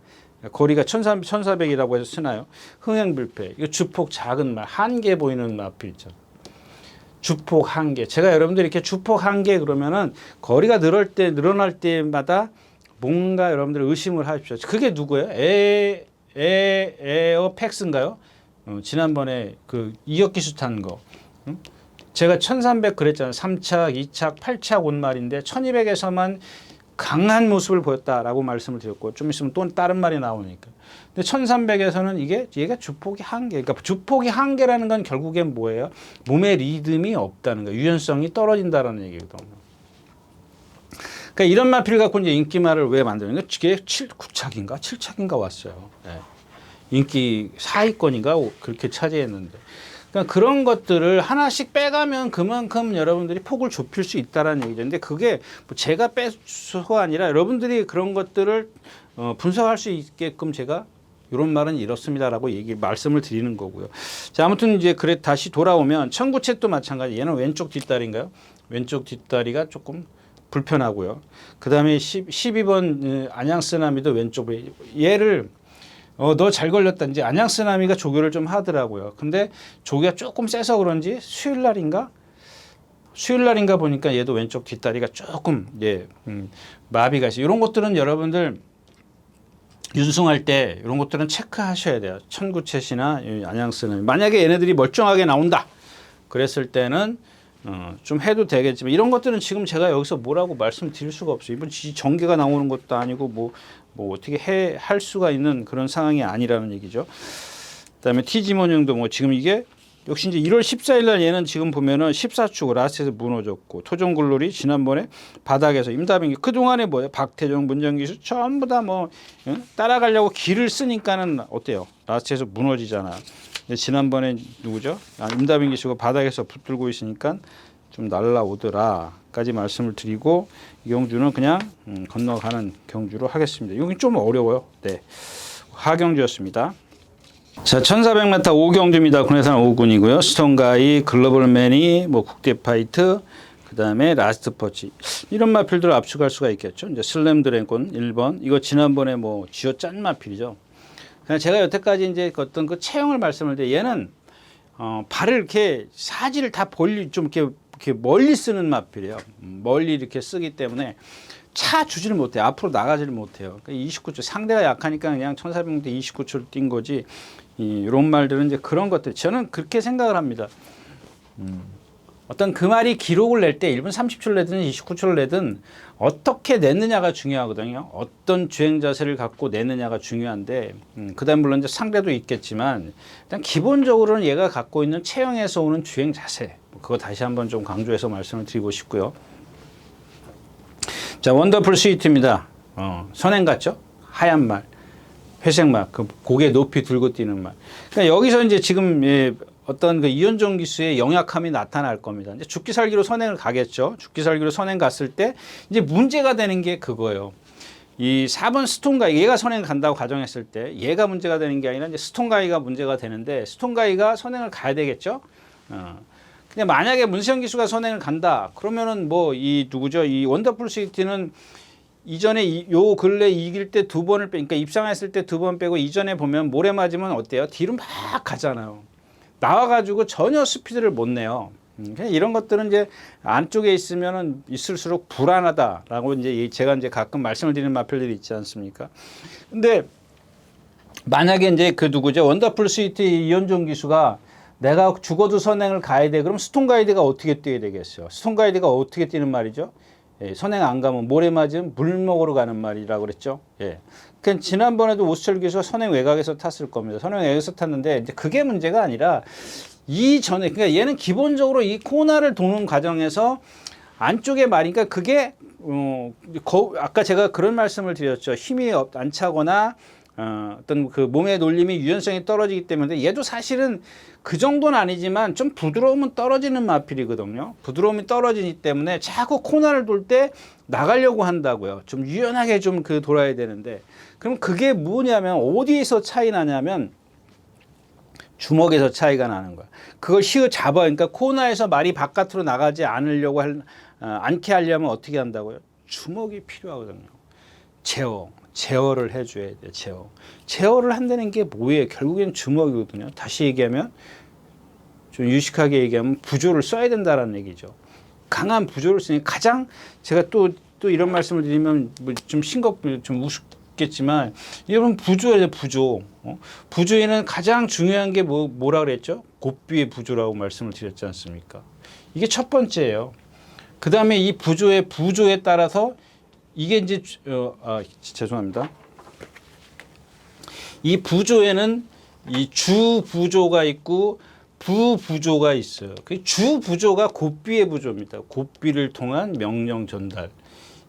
거리가 1400이라고 해서 쓰나요? 흥행불패. 이거 주폭 작은 말, 한개 보이는 마필 있죠. 주폭 한개. 제가 여러분들 이렇게 주폭 한개 그러면은 거리가 늘어날 때마다 뭔가 여러분들 의심을 하십시오. 그게 누구예요? 에어팩스인가요? 지난번에 그 이역기수 탄 거. 응? 제가 1300 그랬잖아요. 3착, 2착, 8착 온 말인데 1200에서만 강한 모습을 보였다라고 말씀을 드렸고 좀 있으면 또 다른 말이 나오니까. 근데 1300에서는 얘가 주폭이 한계. 그러니까 주폭이 한계라는 건 결국엔 뭐예요? 몸의 리듬이 없다는 거예요. 유연성이 떨어진다라는 얘기거든요. 그러니까 이런 마필 갖고 이제 인기말을 왜 만드는가? 이게 9착인가 7착인가 왔어요. 네. 인기 4위권인가 그렇게 차지했는데. 그러니까 그런 것들을 하나씩 빼가면 그만큼 여러분들이 폭을 좁힐 수 있다라는 얘기죠. 근데 그게 뭐 제가 빼서가 아니라 여러분들이 그런 것들을 분석할 수 있게끔 제가 이런 말은 이렇습니다라고 말씀을 드리는 거고요. 자, 아무튼 이제 그래 다시 돌아오면 청구책도 마찬가지. 얘는 왼쪽 뒷다리인가요? 왼쪽 뒷다리가 조금 불편하고요. 그 다음에 12번 안양쓰나미도 왼쪽. 얘를 너 잘 걸렸다. 이제 안양쓰나미가 조교를 좀 하더라고요. 근데 조교가 조금 세서 그런지 수요일 날인가 보니까 얘도 왼쪽 뒷다리가 조금 마비가 있어요. 이런 것들은 여러분들 윤승할 때 이런 것들은 체크하셔야 돼요. 천구챗이나 안양쓰나미. 만약에 얘네들이 멀쩡하게 나온다. 그랬을 때는 좀 해도 되겠지만 이런 것들은 지금 제가 여기서 뭐라고 말씀드릴 수가 없어요. 이번 정계가 나오는 것도 아니고 뭐 어떻게 할 수가 있는 그런 상황이 아니라는 얘기죠. 그다음에 티지모형도 뭐 지금 이게 역시 이제 1월 14일 날 얘는 지금 보면은 14축 라스트에서 무너졌고 토종글로리 지난번에 바닥에서 임다빈기 그동안에 뭐예요? 박태종, 문정기수 전부 다 뭐 따라가려고 길을 쓰니까는 어때요? 라스트에서 무너지잖아. 지난번에 누구죠? 임다빈 기수가 바닥에서 붙들고 있으니까 좀 날라오더라까지 말씀을 드리고 이 경주는 그냥 건너가는 경주로 하겠습니다. 여기 좀 어려워요. 네, 하경주였습니다. 자, 1400m 5경주입니다. 국내산 5군이고요. 스톤가이, 글로벌맨이, 뭐 국대파이트, 그 다음에 라스트 퍼치 이런 마필들을 압축할 수가 있겠죠. 이제 슬램드래곤 1번 이거 지난번에 뭐 쥐어 짠 마필이죠. 제가 여태까지 이제 어떤 그 체형을 말씀을 드려 얘는 발을 이렇게 사지를 다 좀 이렇게 멀리 쓰는 마필이에요. 멀리 이렇게 쓰기 때문에 차 주지를 못해요. 앞으로 나가지를 못해요. 그러니까 29초 상대가 약하니까 그냥 1400m 29초를 뛴 거지. 이런 말들은 이제 그런 것들 저는 그렇게 생각을 합니다. 어떤 그 말이 기록을 낼 때 1분 30초를 내든 29초를 내든 어떻게 냈느냐가 중요하거든요. 어떤 주행 자세를 갖고 내느냐가 중요한데 그다음 물론 이제 상대도 있겠지만 일단 기본적으로는 얘가 갖고 있는 체형에서 오는 주행 자세 그거 다시 한번 좀 강조해서 말씀을 드리고 싶고요. 자, 원더풀 스위트입니다. 선행 같죠? 하얀 말, 회색 말, 그 고개 높이 들고 뛰는 말. 그러니까 여기서 이제 지금 어떤 그 이현종 기수의 영약함이 나타날 겁니다. 이제 죽기 살기로 선행을 가겠죠. 죽기 살기로 선행 갔을 때 이제 문제가 되는 게 그거예요. 이 4번 스톤가이 얘가 선행 간다고 가정했을 때 얘가 문제가 되는 게 아니라 이제 스톤가이가 문제가 되는데 스톤가이가 선행을 가야 되겠죠. 근데 만약에 문세영 기수가 선행을 간다. 그러면은 뭐 이 누구죠? 이 원더풀 스위트는 이전에 요 근래 이길 때 2번을 그러니까 입상했을 때 2번 빼고 이전에 보면 모래 맞으면 어때요? 뒤로 막 가잖아요. 나와가지고 전혀 스피드를 못 내요. 이런 것들은 이제 안쪽에 있으면은 있을수록 불안하다라고 이제 제가 이제 가끔 말씀을 드리는 마필들이 있지 않습니까? 근데 만약에 이제 그 누구죠? 원더풀 스위트 이현종 기수가 내가 죽어도 선행을 가야 돼. 그럼 스톤 가이드가 어떻게 뛰어야 되겠어요? 스톤 가이드가 어떻게 뛰는 말이죠? 예, 선행 안 가면 모래 맞으면 물 먹으러 가는 말이라고 그랬죠. 예. 그러니까 지난번에도 오수철 기수가 선행 외곽에서 탔을 겁니다. 선행 외곽에서 탔는데 이제 그게 문제가 아니라 이전에 그러니까 얘는 기본적으로 이 코너를 도는 과정에서 안쪽에 말이니까 그게 아까 제가 그런 말씀을 드렸죠. 힘이 안 차거나 어떤 그 몸의 놀림이 유연성이 떨어지기 때문에 얘도 사실은 그 정도는 아니지만 좀 부드러움은 떨어지는 마필이거든요. 부드러움이 떨어지기 때문에 자꾸 코너를 돌 때 나가려고 한다고요. 좀 유연하게 좀 그 돌아야 되는데 그럼 그게 뭐냐면 어디에서 차이 나냐면 주먹에서 차이가 나는 거야. 그걸 잡아. 그러니까 코너에서 말이 바깥으로 나가지 않으려고 않게 하려면 어떻게 한다고요? 주먹이 필요하거든요. 제어를 해줘야 돼. 제어를 한다는 게 뭐예요? 결국엔 주먹이거든요. 다시 얘기하면 좀 유식하게 얘기하면 부조를 써야 된다는 얘기죠. 강한 부조를 쓰니 가장 제가 또 이런 말씀을 드리면 좀 싱겁고 좀 묻겠지만 여러분 부조예요, 부조. 부조에는 가장 중요한 게 뭐라 그랬죠? 곱비의 부조라고 말씀을 드렸지 않습니까? 이게 첫 번째예요. 그 다음에 이 부조에 따라서 이게 이제 죄송합니다. 이 부조에는 이 주 부조가 있고 부부조가 있어요. 그 주 부조가 곱비의 부조입니다. 곱비를 통한 명령 전달.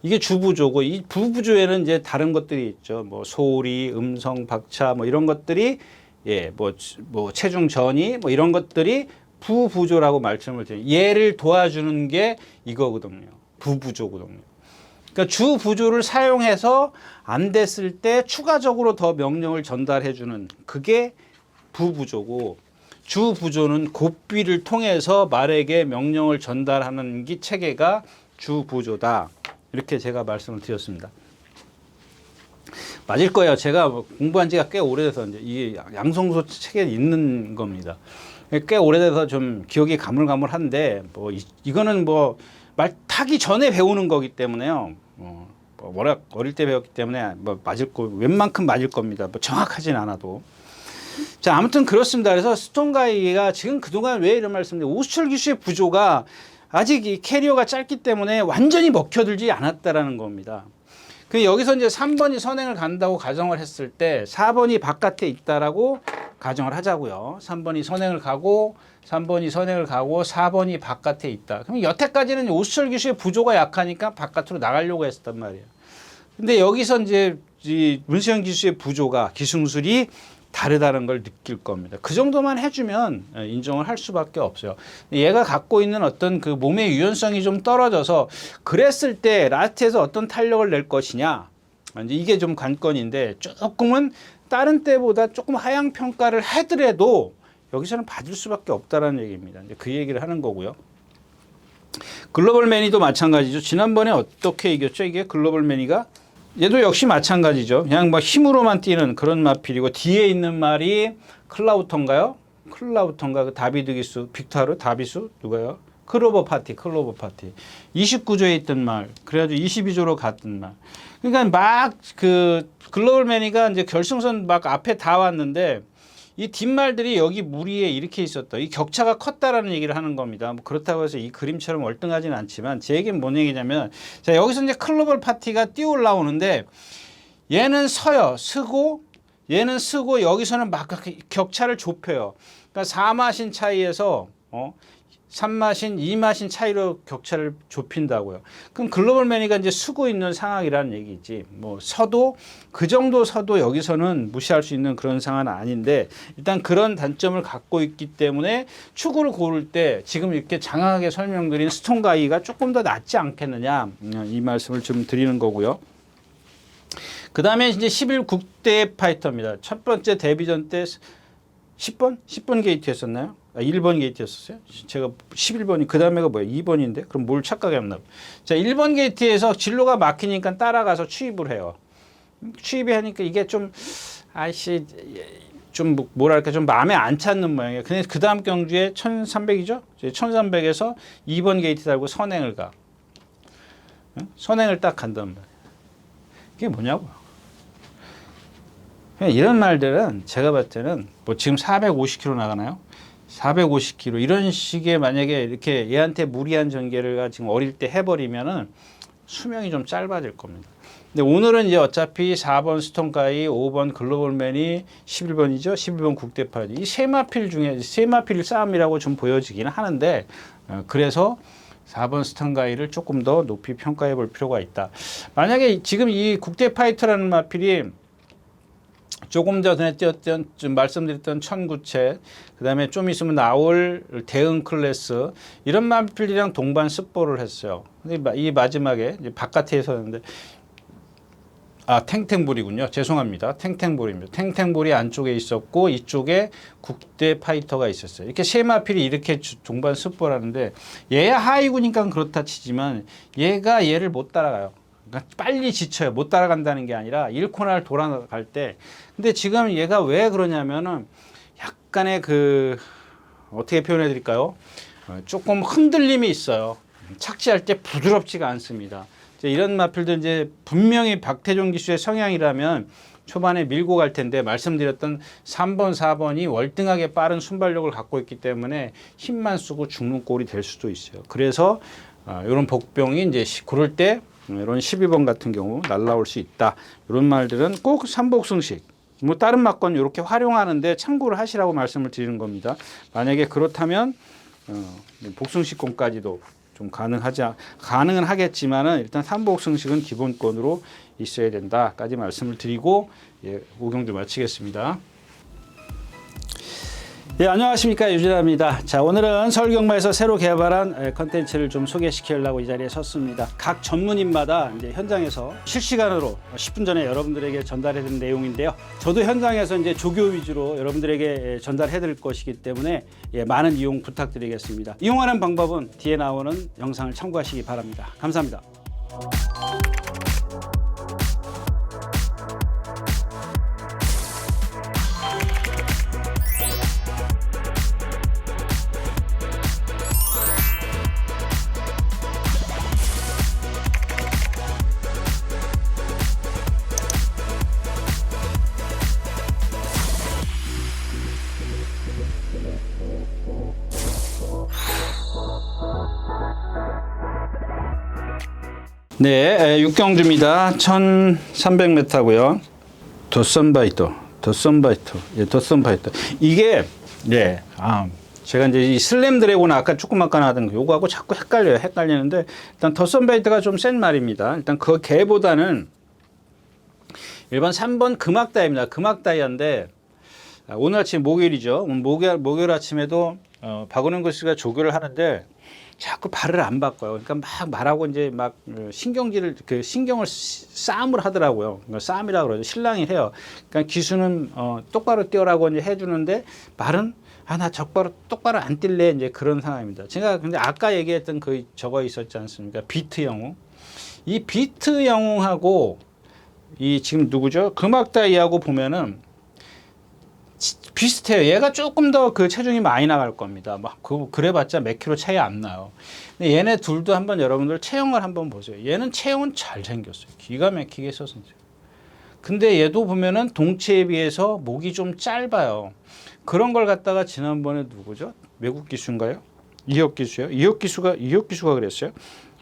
이게 주부조고 이 부부조에는 이제 다른 것들이 있죠. 뭐 소리, 음성, 박차 뭐 이런 것들이 뭐 체중 전이 뭐 이런 것들이 부부조라고 말씀을 드려요. 얘를 도와주는 게 이거거든요. 부부조거든요. 그러니까 주부조를 사용해서 안 됐을 때 추가적으로 더 명령을 전달해 주는 그게 부부조고 주부조는 곱비를 통해서 말에게 명령을 전달하는 게 체계가 주부조다. 이렇게 제가 말씀을 드렸습니다. 맞을 거예요. 제가 공부한 지가 꽤 오래돼서 이제 이 양성소 책에 있는 겁니다. 꽤 오래돼서 좀 기억이 가물가물한데 뭐 이거는 뭐 말 타기 전에 배우는 거기 때문에요. 워낙 어릴 때 배웠기 때문에 뭐 웬만큼 맞을 겁니다. 뭐 정확하진 않아도. 자, 아무튼 그렇습니다. 그래서 스톤가이가 지금 그동안 왜 이런 말씀인데 오수철 기수의 부조가 아직 이 캐리어가 짧기 때문에 완전히 먹혀들지 않았다라는 겁니다. 그 여기서 이제 3번이 선행을 간다고 가정을 했을 때 4번이 바깥에 있다라고 가정을 하자고요. 3번이 선행을 가고 4번이 바깥에 있다. 그럼 여태까지는 오수철 기수의 부조가 약하니까 바깥으로 나가려고 했었단 말이에요. 근데 여기서 이제 이 문수영 기수의 부조가 기승술이 다르다는 걸 느낄 겁니다. 그 정도만 해주면 인정을 할 수밖에 없어요. 얘가 갖고 있는 어떤 그 몸의 유연성이 좀 떨어져서 그랬을 때 라스트에서 어떤 탄력을 낼 것이냐. 이게 좀 관건인데 조금은 다른 때보다 조금 하향 평가를 하더라도 여기서는 받을 수밖에 없다라는 얘기입니다. 이제 그 얘기를 하는 거고요. 글로벌 매니도 마찬가지죠. 지난번에 어떻게 이겼죠? 이게 글로벌 매니가 얘도 역시 마찬가지죠. 그냥 뭐 힘으로만 뛰는 그런 마필이고 뒤에 있는 말이 클라우터인가요? 클라우터인가? 그 다비드 기수, 빅타르, 다비수 누가요? 클로버 파티. 29조에 있던 말. 그래가지고 22조로 갔던 말. 그러니까 막 그 글로벌 매니가 이제 결승선 막 앞에 다 왔는데 이 뒷말들이 여기 무리에 이렇게 있었다. 이 격차가 컸다라는 얘기를 하는 겁니다. 뭐 그렇다고 해서 이 그림처럼 월등하지는 않지만 제 얘기는 뭔 얘기냐면 자, 여기서 이제 클로벌 파티가 뛰어 올라오는데 얘는 서요. 쓰고 얘는 쓰고 여기서는 막 격차를 좁혀요. 그러니까 4마신 차이에서 3마신, 2마신 차이로 격차를 좁힌다고요. 그럼 글로벌 매니가 이제 쓰고 있는 상황이라는 얘기지. 뭐 서도 그 정도 서도 여기서는 무시할 수 있는 그런 상황은 아닌데 일단 그런 단점을 갖고 있기 때문에 축구를 고를 때 지금 이렇게 장황하게 설명드린 스톤가이가 조금 더 낫지 않겠느냐 이 말씀을 좀 드리는 거고요. 그 다음에 이제 11 국대 파이터입니다. 첫 번째 데뷔전 때 10번 게이트였었나요? 1번 게이트였었어요? 제가 11번이 그 다음에가 뭐예요? 2번인데? 그럼 뭘 착각했나? 자, 1번 게이트에서 진로가 막히니까 따라가서 취입을 해요. 취입이 하니까 이게 좀 좀 뭐랄까 좀 마음에 안 찼는 모양이에요. 근데 그 다음 경주에 1300이죠? 1300에서 2번 게이트 달고 선행을 가. 선행을 딱 간단 말이에요. 이게 뭐냐고요? 이런 말들은 제가 봤을 때는 뭐 지금 450km 나가나요? 450km 이런 식의 만약에 이렇게 얘한테 무리한 전개를 지금 어릴 때 해버리면은 수명이 좀 짧아질 겁니다. 근데 오늘은 이제 어차피 4번 스톤가이, 5번 글로벌맨이 11번이죠. 11번 국대파이 이 세 마필 중에 세 마필 싸움이라고 좀 보여지기는 하는데 그래서 4번 스톤가이를 조금 더 높이 평가해 볼 필요가 있다. 만약에 지금 이 국대파이터라는 마필이 조금 전에 뛰었던 좀 말씀드렸던 천구체 그 다음에 좀 있으면 나올 대응 클래스 이런 마필이랑 동반 습보를 했어요. 근데 이 마지막에 이제 바깥에 섰는데 탱탱볼이군요. 죄송합니다. 탱탱볼입니다. 탱탱볼이 안쪽에 있었고 이쪽에 국대 파이터가 있었어요. 이렇게 세 마필이 이렇게 동반 습보라는데 얘야 하이구니까 그렇다 치지만 얘가 얘를 못 따라가요. 그러니까 빨리 지쳐요. 못 따라간다는 게 아니라 1코너를 돌아갈 때. 근데 지금 얘가 왜 그러냐면은 약간의 어떻게 표현해 드릴까요? 조금 흔들림이 있어요. 착지할 때 부드럽지가 않습니다. 이제 이런 마필들 이제 분명히 박태종 기수의 성향이라면 초반에 밀고 갈 텐데 말씀드렸던 3번, 4번이 월등하게 빠른 순발력을 갖고 있기 때문에 힘만 쓰고 죽는 꼴이 될 수도 있어요. 그래서 이런 복병이 이제 그럴 때 이런 12번 같은 경우 날라올 수 있다. 이런 말들은 꼭 삼복승식 뭐 다른 막건 이렇게 활용하는데 참고를 하시라고 말씀을 드리는 겁니다. 만약에 그렇다면 복승식권까지도 좀 가능은 하겠지만은 일단 삼복승식은 기본권으로 있어야 된다까지 말씀을 드리고 오경도 마치겠습니다. 예, 안녕하십니까, 유진아입니다. 자, 오늘은 서울경마에서 새로 개발한 컨텐츠를 좀 소개시키려고 이 자리에 섰습니다. 각 전문인마다 이제 현장에서 실시간으로 10분 전에 여러분들에게 전달해드린 내용인데요. 저도 현장에서 이제 조교 위주로 여러분들에게 전달해드릴 것이기 때문에 많은 이용 부탁드리겠습니다. 이용하는 방법은 뒤에 나오는 영상을 참고하시기 바랍니다. 감사합니다. 네, 육경주입니다. 1300m고요. 도선바이터. 이게 제가 이제 이 슬램 드래곤 아까 조금 아까 나왔던 거 요거하고 자꾸 헷갈리는데 일단 더선바이터가 좀 센 말입니다. 일단 그 개보다는 일반 3번 금악다이입니다. 금악다이인데 오늘 아침 목요일이죠. 목요일 아침에도 박은영 교수가 조교를 하는데 자꾸 발을 안 바꿔요. 그러니까 막 말하고 이제 막 신경을 싸움을 하더라고요. 그러니까 싸움이라고 그러죠. 신랑이 해요. 그러니까 기수는 똑바로 뛰어라고 이제 해주는데 말은 나 똑바로 안 뛸래 이제 그런 상황입니다. 제가 근데 아까 얘기했던 저거 있었지 않습니까? 비트 영웅. 이 비트 영웅하고 이 지금 누구죠? 금악다이하고 보면은 비슷해요. 얘가 조금 더 그 체중이 많이 나갈 겁니다. 그래봤자 몇 킬로 차이 안 나요. 근데 얘네 둘도 한번 여러분들 체형을 한번 보세요. 얘는 체형은 잘 생겼어요. 기가 막히게 썼어요. 근데 얘도 보면은 동체에 비해서 목이 좀 짧아요. 그런 걸 갖다가 지난번에 누구죠? 외국 기수인가요? 이혁 기수요? 이혁 기수가 그랬어요?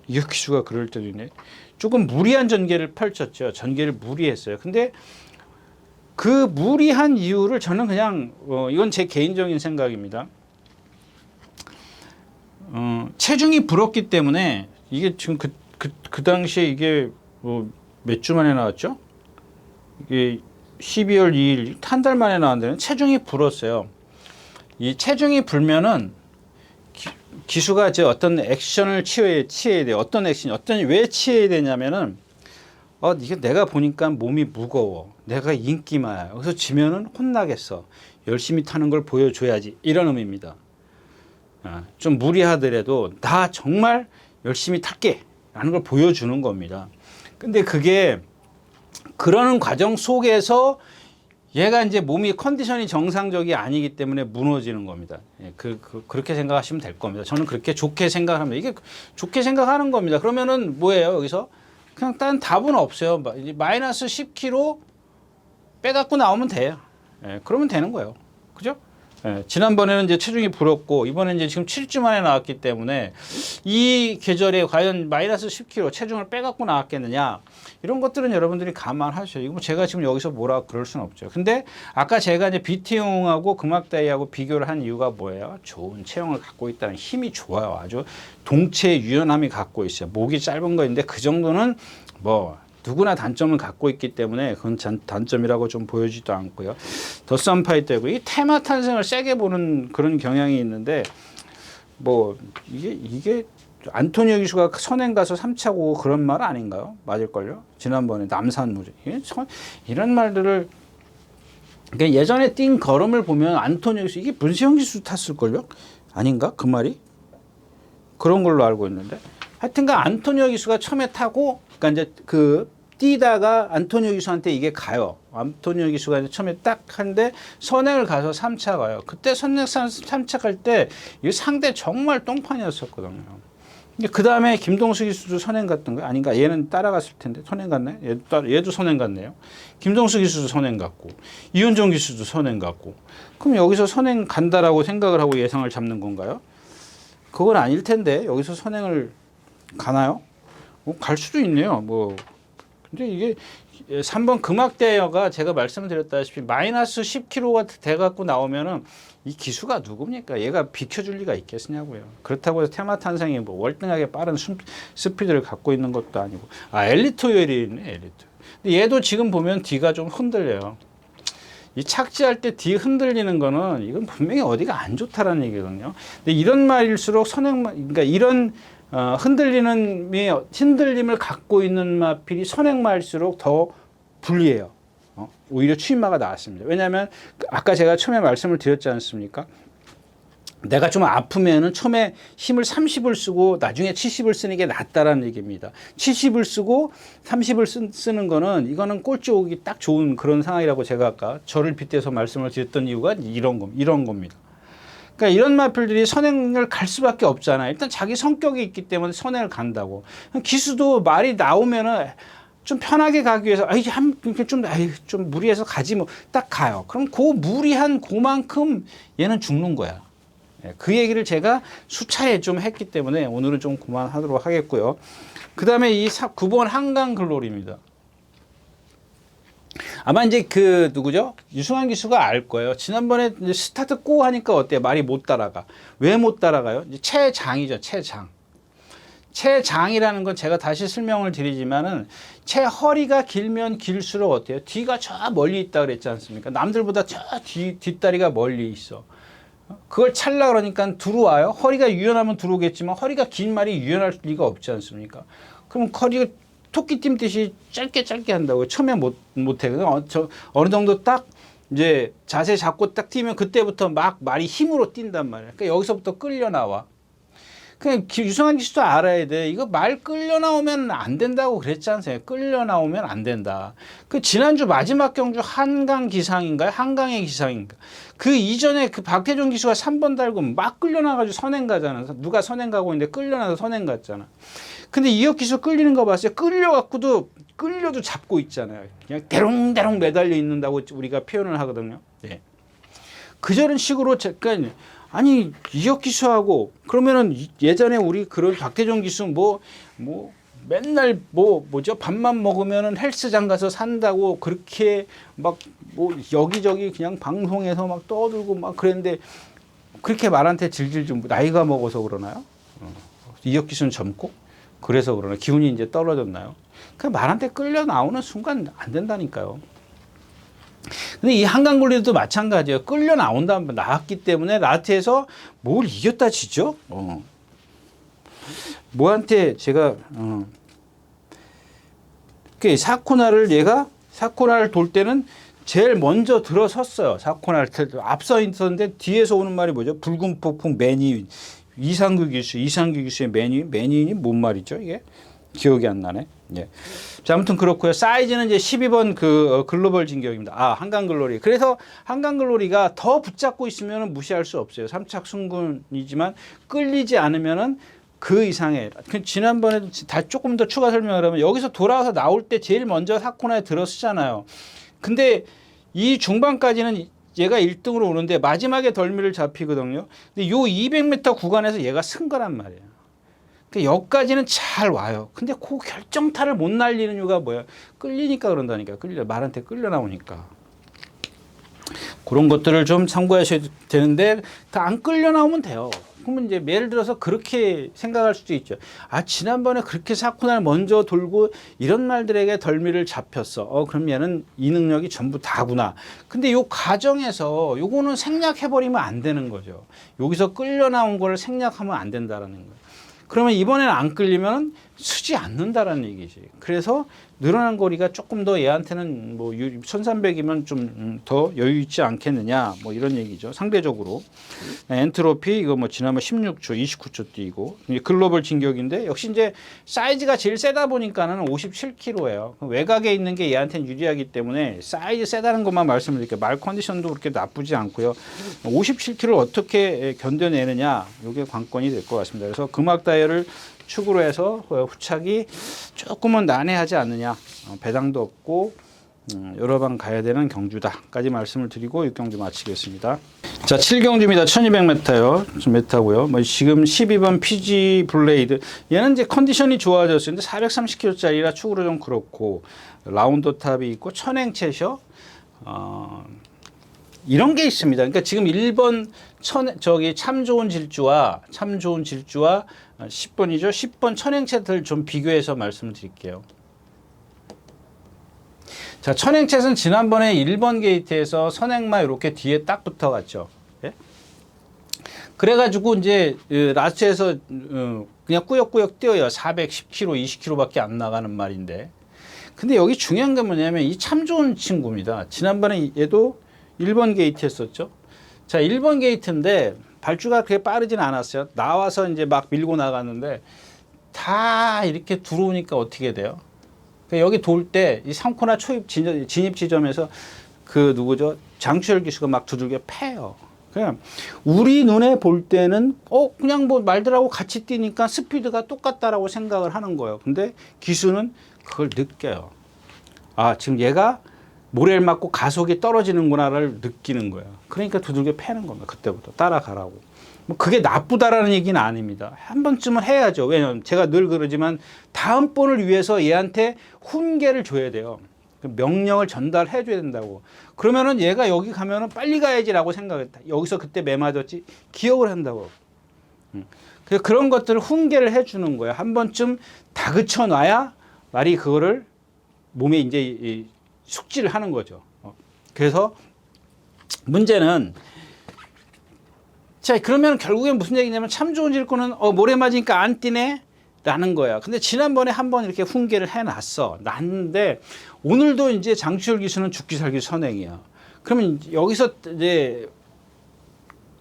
이혁 기수가 그럴 때도 있네. 조금 무리한 전개를 펼쳤죠. 전개를 무리했어요. 근데 그 무리한 이유를 저는 그냥 이건 제 개인적인 생각입니다. 체중이 불었기 때문에 이게 지금 그 당시에 이게 몇 주 만에 나왔죠? 이게 12월 2일 한 달 만에 나왔는데 체중이 불었어요. 이 체중이 불면은 기수가 이제 어떤 액션을 취해야 돼요. 어떤 액션, 왜 취해야 되냐면은 이게 내가 보니까 몸이 무거워. 내가 인기마야. 그래서 지면은 혼나겠어. 열심히 타는 걸 보여줘야지. 이런 의미입니다. 좀 무리하더라도 나 정말 열심히 탈게. 라는 걸 보여주는 겁니다. 근데 그게 그러는 과정 속에서 얘가 이제 몸이 컨디션이 정상적이 아니기 때문에 무너지는 겁니다. 그렇게 생각하시면 될 겁니다. 저는 그렇게 좋게 생각합니다. 이게 좋게 생각하는 겁니다. 그러면은 뭐예요, 여기서? 그냥 딴 답은 없어요. 마이너스 10kg 빼갖고 나오면 돼요. 그러면 되는 거예요. 그죠? 지난번에는 이제 체중이 불었고, 이번에 이제 지금 7주 만에 나왔기 때문에 이 계절에 과연 마이너스 10kg 체중을 빼갖고 나왔겠느냐. 이런 것들은 여러분들이 감안하셔요. 이거 뭐 제가 지금 여기서 뭐라 그럴 수는 없죠. 근데 아까 제가 이제 비트용하고 금악다이하고 비교를 한 이유가 뭐예요? 좋은 체형을 갖고 있다는 힘이 좋아요. 아주 동체 유연함이 갖고 있어요. 목이 짧은 거인데 그 정도는 뭐 누구나 단점을 갖고 있기 때문에 그건 단점이라고 좀 보여지도 않고요. 더썬파이터고 이 테마 탄생을 세게 보는 그런 경향이 있는데 뭐 이게 안토니오 기수가 선행 가서 3차고 그런 말 아닌가요? 맞을걸요? 지난번에 남산무제 이런 말들을 그러니까 예전에 뛴 걸음을 보면 안토니오 기수 이게 문세영 기수 탔을걸요? 아닌가? 그 말이? 그런 걸로 알고 있는데 하여튼간 안토니오 기수가 처음에 타고 그러니까 이제 뛰다가 안토니오 기수한테 이게 가요. 안토니오 기수가 이제 처음에 딱 하는데 선행을 가서 3차 가요. 그때 선행 3차 갈 때 이 상대 정말 똥판이었었거든요. 그 다음에 김동수 기수도 선행 갔던 거야? 아닌가? 얘는 따라갔을 텐데 선행 갔네? 얘도 선행 갔네요. 김동수 기수도 선행 갔고 이윤종 기수도 선행 갔고 그럼 여기서 선행 간다라고 생각을 하고 예상을 잡는 건가요? 그건 아닐 텐데 여기서 선행을 가나요? 갈 수도 있네요. 뭐 근데 이게 3번 금학대여가 제가 말씀드렸다시피 마이너스 10kg가 돼갖고 나오면은 이 기수가 누굽니까? 얘가 비켜줄 리가 있겠냐고요. 그렇다고 해서 테마 탄생이 뭐 월등하게 빠른 스피드를 갖고 있는 것도 아니고. 엘리트 요일이네, 엘리트. 근데 얘도 지금 보면 D가 좀 흔들려요. 이 착지할 때 D 흔들리는 거는 이건 분명히 어디가 안 좋다라는 얘기거든요. 근데 이런 말일수록 그러니까 이런 흔들림을 갖고 있는 마필이 선행마일수록 더 불리해요. 오히려 추임마가 나왔습니다. 왜냐하면 아까 제가 처음에 말씀을 드렸지 않습니까? 내가 좀 아프면은 처음에 힘을 30을 쓰고 나중에 70을 쓰는 게 낫다라는 얘기입니다. 70을 쓰고 30을 쓰는 거는 이거는 꼴찌 오기 딱 좋은 그런 상황이라고 제가 아까 저를 빗대서 말씀을 드렸던 이유가 이런 겁니다. 그러니까 이런 마필들이 선행을 갈 수밖에 없잖아요. 일단 자기 성격이 있기 때문에 선행을 간다고. 기수도 말이 나오면은 좀 편하게 가기 위해서 좀 무리해서 가지 뭐 딱 가요. 그럼 그 무리한 그만큼 얘는 죽는 거야. 그 얘기를 제가 수차례 좀 했기 때문에 오늘은 좀 그만하도록 하겠고요. 그 다음에 이 9번 한강글로리입니다. 아마 이제 그 누구죠? 유승환 기수가 알 거예요. 지난번에 이제 스타트 고 하니까 어때요? 말이 못 따라가. 왜 못 따라가요? 이제 최장이죠. 최장. 최장이라는 건 제가 다시 설명을 드리지만은 최허리가 길면 길수록 어때요? 뒤가 저 멀리 있다 그랬지 않습니까? 남들보다 저 뒷다리가 멀리 있어. 그걸 찰라 그러니까 들어와요. 허리가 유연하면 들어오겠지만 허리가 긴 말이 유연할 리가 없지 않습니까? 그럼 허리가 토끼 띠듯이 짧게 한다고 처음에 못해. 어느 정도 딱 이제 자세 잡고 딱 뛰면 그때부터 막 말이 힘으로 뛴단 말이야. 그러니까 여기서부터 끌려 나와. 그냥 유승환 기수도 알아야 돼. 이거 말 끌려 나오면 안 된다고 그랬지 않습니까? 끌려 나오면 안 된다. 그 지난주 마지막 경주 한강 기상인가요? 한강의 기상인가? 그 이전에 그 박태종 기수가 3번 달고 막 끌려 나가지고 선행 가잖아. 누가 선행 가고 있는데 끌려 나서 선행 갔잖아. 근데 이혁 기수 끌리는 거 봤어요? 끌려도 잡고 있잖아요. 그냥 대롱대롱 매달려 있는다고 우리가 표현을 하거든요. 네. 그저런 식으로 그러니까 아니 이혁 기수하고 그러면은 예전에 우리 그런 박태종 기수 맨날 뭐죠 밥만 먹으면은 헬스장 가서 산다고 그렇게 막 뭐 여기저기 그냥 방송에서 막 떠들고 막 그랬는데 그렇게 말한테 질질 좀 나이가 먹어서 그러나요? 이혁 기수는 젊고 그래서 그러나 기운이 이제 떨어졌나요? 그 말한테 끌려 나오는 순간 안 된다니까요. 근데 이 한강굴리도 마찬가지예요. 끌려 나왔기 때문에 라트에서 뭘 이겼다 치죠. 뭐한테 제가 그 사코나를 돌 때는 제일 먼저 들어섰어요. 사코나를 앞서 있었는데 뒤에서 오는 말이 뭐죠? 붉은 폭풍 매니 이상규 기수의 매니인이 뭔 말이죠? 이게 기억이 안 나네. 예. 자, 아무튼 그렇고요. 사이즈는 이제 12번 그 글로벌 진격입니다. 한강글로리. 그래서 한강글로리가 더 붙잡고 있으면 무시할 수 없어요. 3착 승군이지만 끌리지 않으면은 그 이상의 지난번에도 조금 더 추가 설명을 하면 여기서 돌아와서 나올 때 제일 먼저 사코나에 들어서잖아요. 근데 이 중반까지는 얘가 1등으로 오는데 마지막에 덜미를 잡히거든요. 근데 요 200m 구간에서 얘가 쓴 거란 말이에요. 그러니까 여기까지는 잘 와요. 근데 그 결정타를 못 날리는 이유가 뭐야? 끌리니까 그런다니까. 말한테 끌려 나오니까. 그런 것들을 좀 참고하셔야 되는데 다 안 끌려 나오면 돼요. 그러면 이제 예를 들어서 그렇게 생각할 수도 있죠. 지난번에 그렇게 사쿠나를 먼저 돌고 이런 말들에게 덜미를 잡혔어. 그럼 얘는 이 능력이 전부 다구나. 근데 요 과정에서 요거는 생략해버리면 안 되는 거죠. 여기서 끌려 나온 거를 생략하면 안 된다라는 거예요. 그러면 이번에는 안 끌리면 쓰지 않는다라는 얘기지. 그래서 늘어난 거리가 조금 더 얘한테는 뭐 1300이면 좀 더 여유 있지 않겠느냐 뭐 이런 얘기죠. 상대적으로. 엔트로피 이거 뭐 지난번 16초 29초 뛰고 글로벌 진격인데 역시 이제 사이즈가 제일 세다 보니까는 57kg예요. 외곽에 있는 게 얘한테는 유리하기 때문에 사이즈 세다는 것만 말씀을 드릴게요. 말 컨디션도 그렇게 나쁘지 않고요. 57kg를 어떻게 견뎌내느냐 이게 관건이 될 것 같습니다. 그래서 금학다이어를 축으로 해서 후착이 조금은 난해하지 않느냐. 배당도 없고 여러 방 가야 되는 경주다까지 말씀을 드리고 6경주 마치겠습니다. 자, 7경주입니다. 1200m요. 메타고요. 뭐 지금 12번 PG 블레이드. 얘는 이제 컨디션이 좋아졌어요. 근데 430kg짜리라 축으로 좀 그렇고 라운드 탑이 있고 천행채셔. 이런 게 있습니다. 그러니까 지금 1번 참 좋은 질주와 10번이죠. 10번 천행채들 좀 비교해서 말씀을 드릴게요. 자, 천행챗은 지난번에 1번 게이트에서 선행마 이렇게 뒤에 딱 붙어갔죠. 예? 그래가지고 이제 라스트에서 그냥 꾸역꾸역 뛰어요. 410km, 20km밖에 안 나가는 말인데. 근데 여기 중요한 게 뭐냐면 이 참 좋은 친구입니다. 지난번에 얘도 1번 게이트 했었죠. 자, 1번 게이트인데 발주가 그렇게 빠르진 않았어요. 나와서 이제 막 밀고 나갔는데 다 이렇게 들어오니까 어떻게 돼요? 여기 돌 때 이 3코나 초입 진입 지점에서 그 누구죠? 장추열 기수가 막 두들겨 패요. 그냥 우리 눈에 볼 때는 그냥 뭐 말들하고 같이 뛰니까 스피드가 똑같다라고 생각을 하는 거예요. 근데 기수는 그걸 느껴요. 아, 지금 얘가 모래를 맞고 가속이 떨어지는구나를 느끼는 거예요. 그러니까 두들겨 패는 겁니다. 그때부터 따라가라고. 뭐 그게 나쁘다라는 얘기는 아닙니다. 한 번쯤은 해야죠. 왜냐하면 제가 늘 그러지만 다음번을 위해서 얘한테 훈계를 줘야 돼요. 명령을 전달해 줘야 된다고. 그러면은 얘가 여기 가면은 빨리 가야지라고 생각했다. 여기서 그때 매 맞았지. 기억을 한다고. 그래서 그런 것들을 훈계를 해 주는 거예요. 한 번쯤 다그쳐 놔야 말이 그거를 몸에 이제 숙지를 하는 거죠. 그래서 문제는 자, 그러면 결국엔 무슨 얘기냐면 참 좋은 질거는 모래 맞으니까 안 뛰네 라는 거야. 근데 지난번에 한번 이렇게 훈계를 해놨어. 놨는데 오늘도 이제 장추열 기수는 죽기 살기 선행이야. 그러면 여기서 이제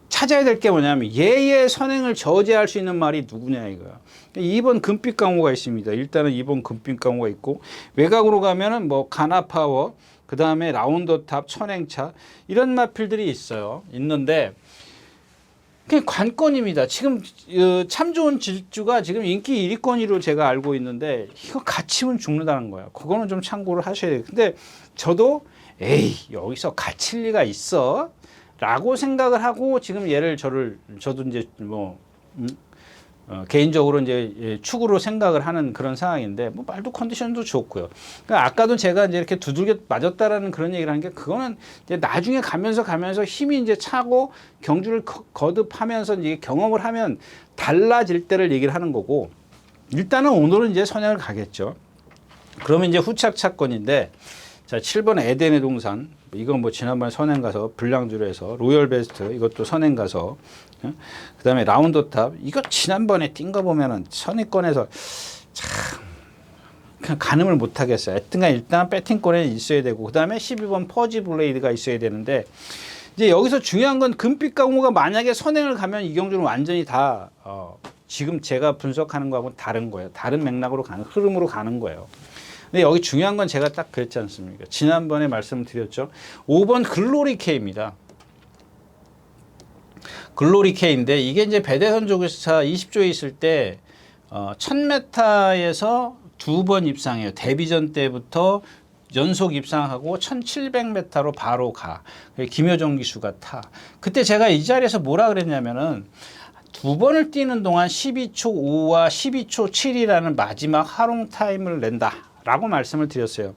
찾아야 될 게 뭐냐면 얘의 선행을 저지할 수 있는 말이 누구냐 이거야. 2번 금빛 강호가 있습니다. 일단은 2번 금빛 강호가 있고 외곽으로 가면은 뭐 가나파워, 그 다음에 라운더탑, 천행차 이런 마필들이 있어요. 있는데 그게 관건입니다. 지금 참 좋은 질주가 지금 인기 1위권으로 제가 알고 있는데 이거 갇히면 죽는다는 거예요. 그거는 좀 참고를 하셔야 돼요. 근데 저도 여기서 갇힐 리가 있어? 라고 생각을 하고 지금 저도 이제 뭐 개인적으로 이제 축으로 생각을 하는 그런 상황인데 뭐 말도 컨디션도 좋고요. 그러니까 아까도 제가 이제 이렇게 두들겨 맞았다라는 그런 얘기를 하는 게 그거는 이제 나중에 가면서 힘이 이제 차고 경주를 거듭하면서 이제 경험을 하면 달라질 때를 얘기를 하는 거고 일단은 오늘은 이제 선행을 가겠죠. 그러면 이제 후착 차권인데 자, 7번 에덴의 동산. 이건 뭐 지난번에 선행 가서 불량주로 해서 로열 베스트 이것도 선행 가서 그 다음에 라운드 탑 이거 지난번에 뛴 거 보면은 선행권에서 참 그냥 가늠을 못 하겠어요. 하여튼간 일단 배팅권에 있어야 되고 그 다음에 12번 퍼지 블레이드가 있어야 되는데 이제 여기서 중요한 건 금빛 강호가 만약에 선행을 가면 이경주는 완전히 다 지금 제가 분석하는 거하고는 다른 거예요. 다른 맥락으로 가는 흐름으로 가는 거예요. 근데 여기 중요한 건 제가 딱 그랬지 않습니까? 지난번에 말씀드렸죠. 5번 글로리 K입니다. 글로리 K인데 이게 이제 배대선 조교차 20조에 있을 때 1000m에서 2번 입상해요. 데뷔전 때부터 연속 입상하고 1700m로 바로 가. 김효정 기수가 타. 그때 제가 이 자리에서 뭐라 그랬냐면은 2번을 뛰는 동안 12초 5와 12초 7이라는 마지막 하롱 타임을 낸다. 라고 말씀을 드렸어요.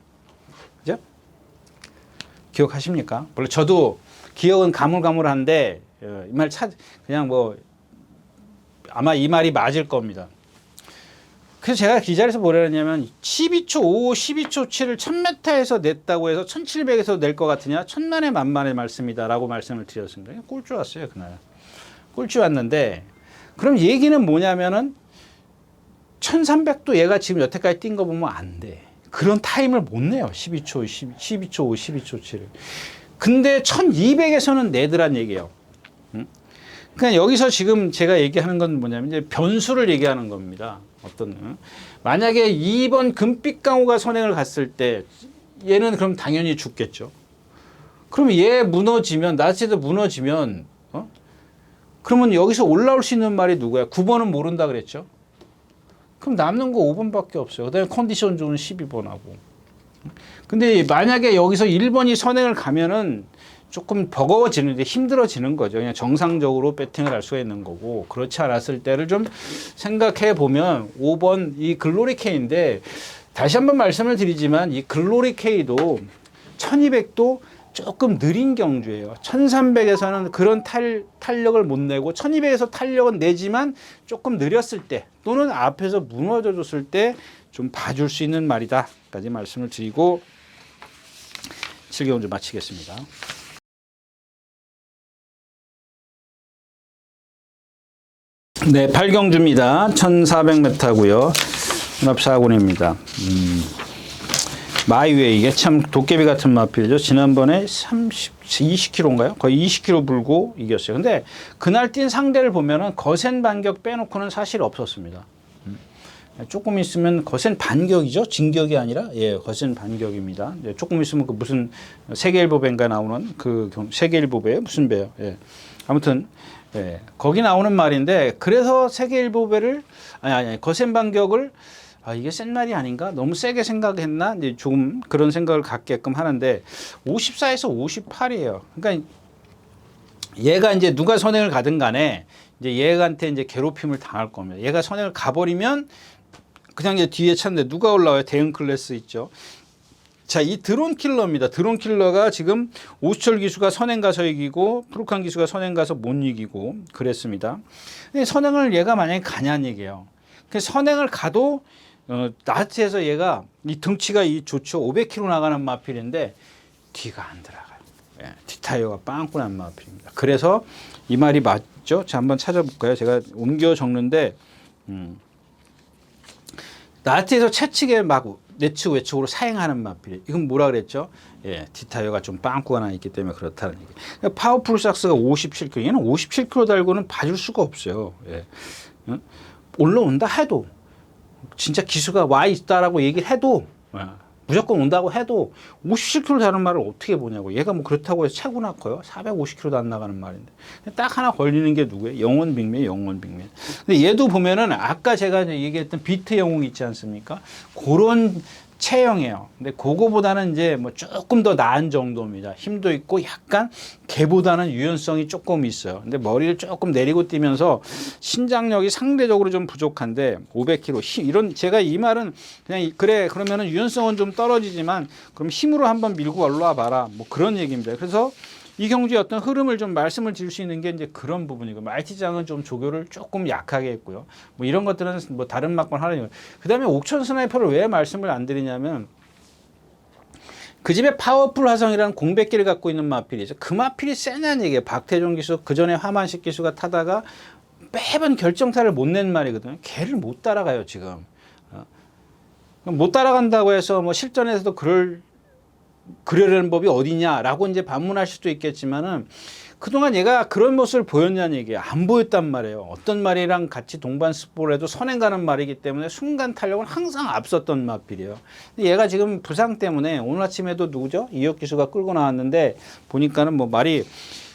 그죠? 기억하십니까? 물론 저도 기억은 가물가물한데 이 말 그냥 뭐 아마 이 말이 맞을 겁니다. 그래서 제가 이 자리에서 뭐라 했냐면 12초 5, 12초 7을 1000m에서 냈다고 해서 1700에서 낼 것 같으냐? 천만의 만만의 말씀이다 라고 말씀을 드렸습니다. 꼴찌 왔어요 그날. 꼴찌 왔는데 그럼 얘기는 뭐냐면은 1300도 얘가 지금 여태까지 뛴 거 보면 안 돼. 그런 타임을 못 내요. 12초 5, 12초 7을. 근데 1200에서는 내더란 얘기예요. 그러니까 여기서 지금 제가 얘기하는 건 뭐냐면 이제 변수를 얘기하는 겁니다. 만약에 2번 금빛 강호가 선행을 갔을 때 얘는 그럼 당연히 죽겠죠. 그럼 얘 무너지면 나스도 무너지면 그러면 여기서 올라올 수 있는 말이 누구야? 9번은 모른다 그랬죠. 그럼 남는 거 5번밖에 없어요. 그다음에 컨디션 좋은 12번하고. 근데 만약에 여기서 1번이 선행을 가면은 조금 버거워지는데 힘들어지는 거죠. 그냥 정상적으로 배팅을 할 수가 있는 거고, 그렇지 않았을 때를 좀 생각해 보면 5번 이 글로리 K인데, 다시 한번 말씀을 드리지만 이 글로리 K도 1200도 조금 느린 경주예요. 1300에서는 그런 탄력을 못 내고 1200에서 탄력은 내지만 조금 느렸을 때 또는 앞에서 무너져 줬을 때 좀 봐줄 수 있는 말이다 까지 말씀을 드리고 7경주 마치겠습니다. 네, 8경주입니다. 1400m고요. 혼합4군입니다. 마이웨이, 이게 참 도깨비 같은 마필이죠. 지난번에 20km인가요? 거의 20km 불고 이겼어요. 근데 그날 뛴 상대를 보면은 거센 반격 빼놓고는 사실 없었습니다. 조금 있으면 거센 반격이죠. 진격이 아니라, 예, 거센 반격입니다. 조금 있으면 그 무슨 세계일보배인가 나오는 그 세계일보배 무슨 배요? 예. 아무튼, 예, 거기 나오는 말인데, 그래서 세계일보배를, 아니, 거센 반격을, 이게 센 말이 아닌가? 너무 세게 생각했나? 이제 조금 그런 생각을 갖게끔 하는데, 54에서 58이에요. 그러니까 얘가 이제 누가 선행을 가든 간에, 이제 얘한테 이제 괴롭힘을 당할 겁니다. 얘가 선행을 가버리면, 그냥 이제 뒤에 찾는데 누가 올라와요? 대응 클래스 있죠. 자, 이 드론 킬러입니다. 드론 킬러가 지금 오수철 기수가 선행 가서 이기고 프로칸 기수가 선행 가서 못 이기고 그랬습니다. 근데 선행을 얘가 만약에 가냐는 얘기예요. 선행을 가도 나트에서 얘가 이 등치가 이 좋죠. 500km 나가는 마필인데 뒤가 안 들어가요. 예, 뒷타이어가 빵꾸 난 마필입니다. 그래서 이 말이 맞죠? 자, 한번 찾아볼까요? 제가 옮겨 적는데 나트에서 채찍에 막 내측 외측으로 사행하는 마필. 이건 뭐라 그랬죠? 예, 뒷타이어가 좀 빵꾸가 나 있기 때문에 그렇다는 얘기. 그러니까 파워풀 삭스가 57km. 얘는 57km 달고는 봐줄 수가 없어요. 예. 올라온다 해도 진짜 기수가 와 있다라고 얘기를 해도 무조건 온다고 해도 57km 다는 말을 어떻게 보냐고. 얘가 뭐 그렇다고 해서 차고나 커요. 450km도 안 나가는 말인데. 딱 하나 걸리는 게 누구예요? 영원 빅맨, 영원 빅맨. 근데 얘도 보면은 아까 제가 얘기했던 비트 영웅 있지 않습니까? 그런 체형이에요. 근데 그거보다는 이제 뭐 조금 더 나은 정도입니다. 힘도 있고 약간 걔보다는 유연성이 조금 있어요. 근데 머리를 조금 내리고 뛰면서 신장력이 상대적으로 좀 부족한데 500kg 이런 제가 이 말은 그냥 그래 그러면은 유연성은 좀 떨어지지만 그럼 힘으로 한번 밀고 올라와 봐라 뭐 그런 얘기입니다. 그래서 이 경주의 어떤 흐름을 좀 말씀을 드릴 수 있는 게 이제 그런 부분이고 말티장은 좀 조교를 조금 약하게 했고요. 뭐 이런 것들은 뭐 다른 막건 하는 그 다음에 옥천 스나이퍼를 왜 말씀을 안 드리냐면 그 집에 파워풀 화성이라는 공백기를 갖고 있는 마필이죠. 그 마필이 세냐는 얘기예요. 박태종 기수 그 전에 화만식 기수가 타다가 매번 결정타를 못 낸 말이거든요. 걔를 못 따라가요 지금. 못 따라간다고 해서 뭐 실전에서도 그러려는 법이 어디냐라고 이제 반문하실 수도 있겠지만은 그동안 얘가 그런 모습을 보였냐는 얘기예요. 안 보였단 말이에요. 어떤 말이랑 같이 동반 스포를 해도 선행 가는 말이기 때문에 순간 탄력은 항상 앞섰던 마필이에요. 얘가 지금 부상 때문에 오늘 아침에도 누구죠? 이혁 기수가 끌고 나왔는데 보니까는 뭐 말이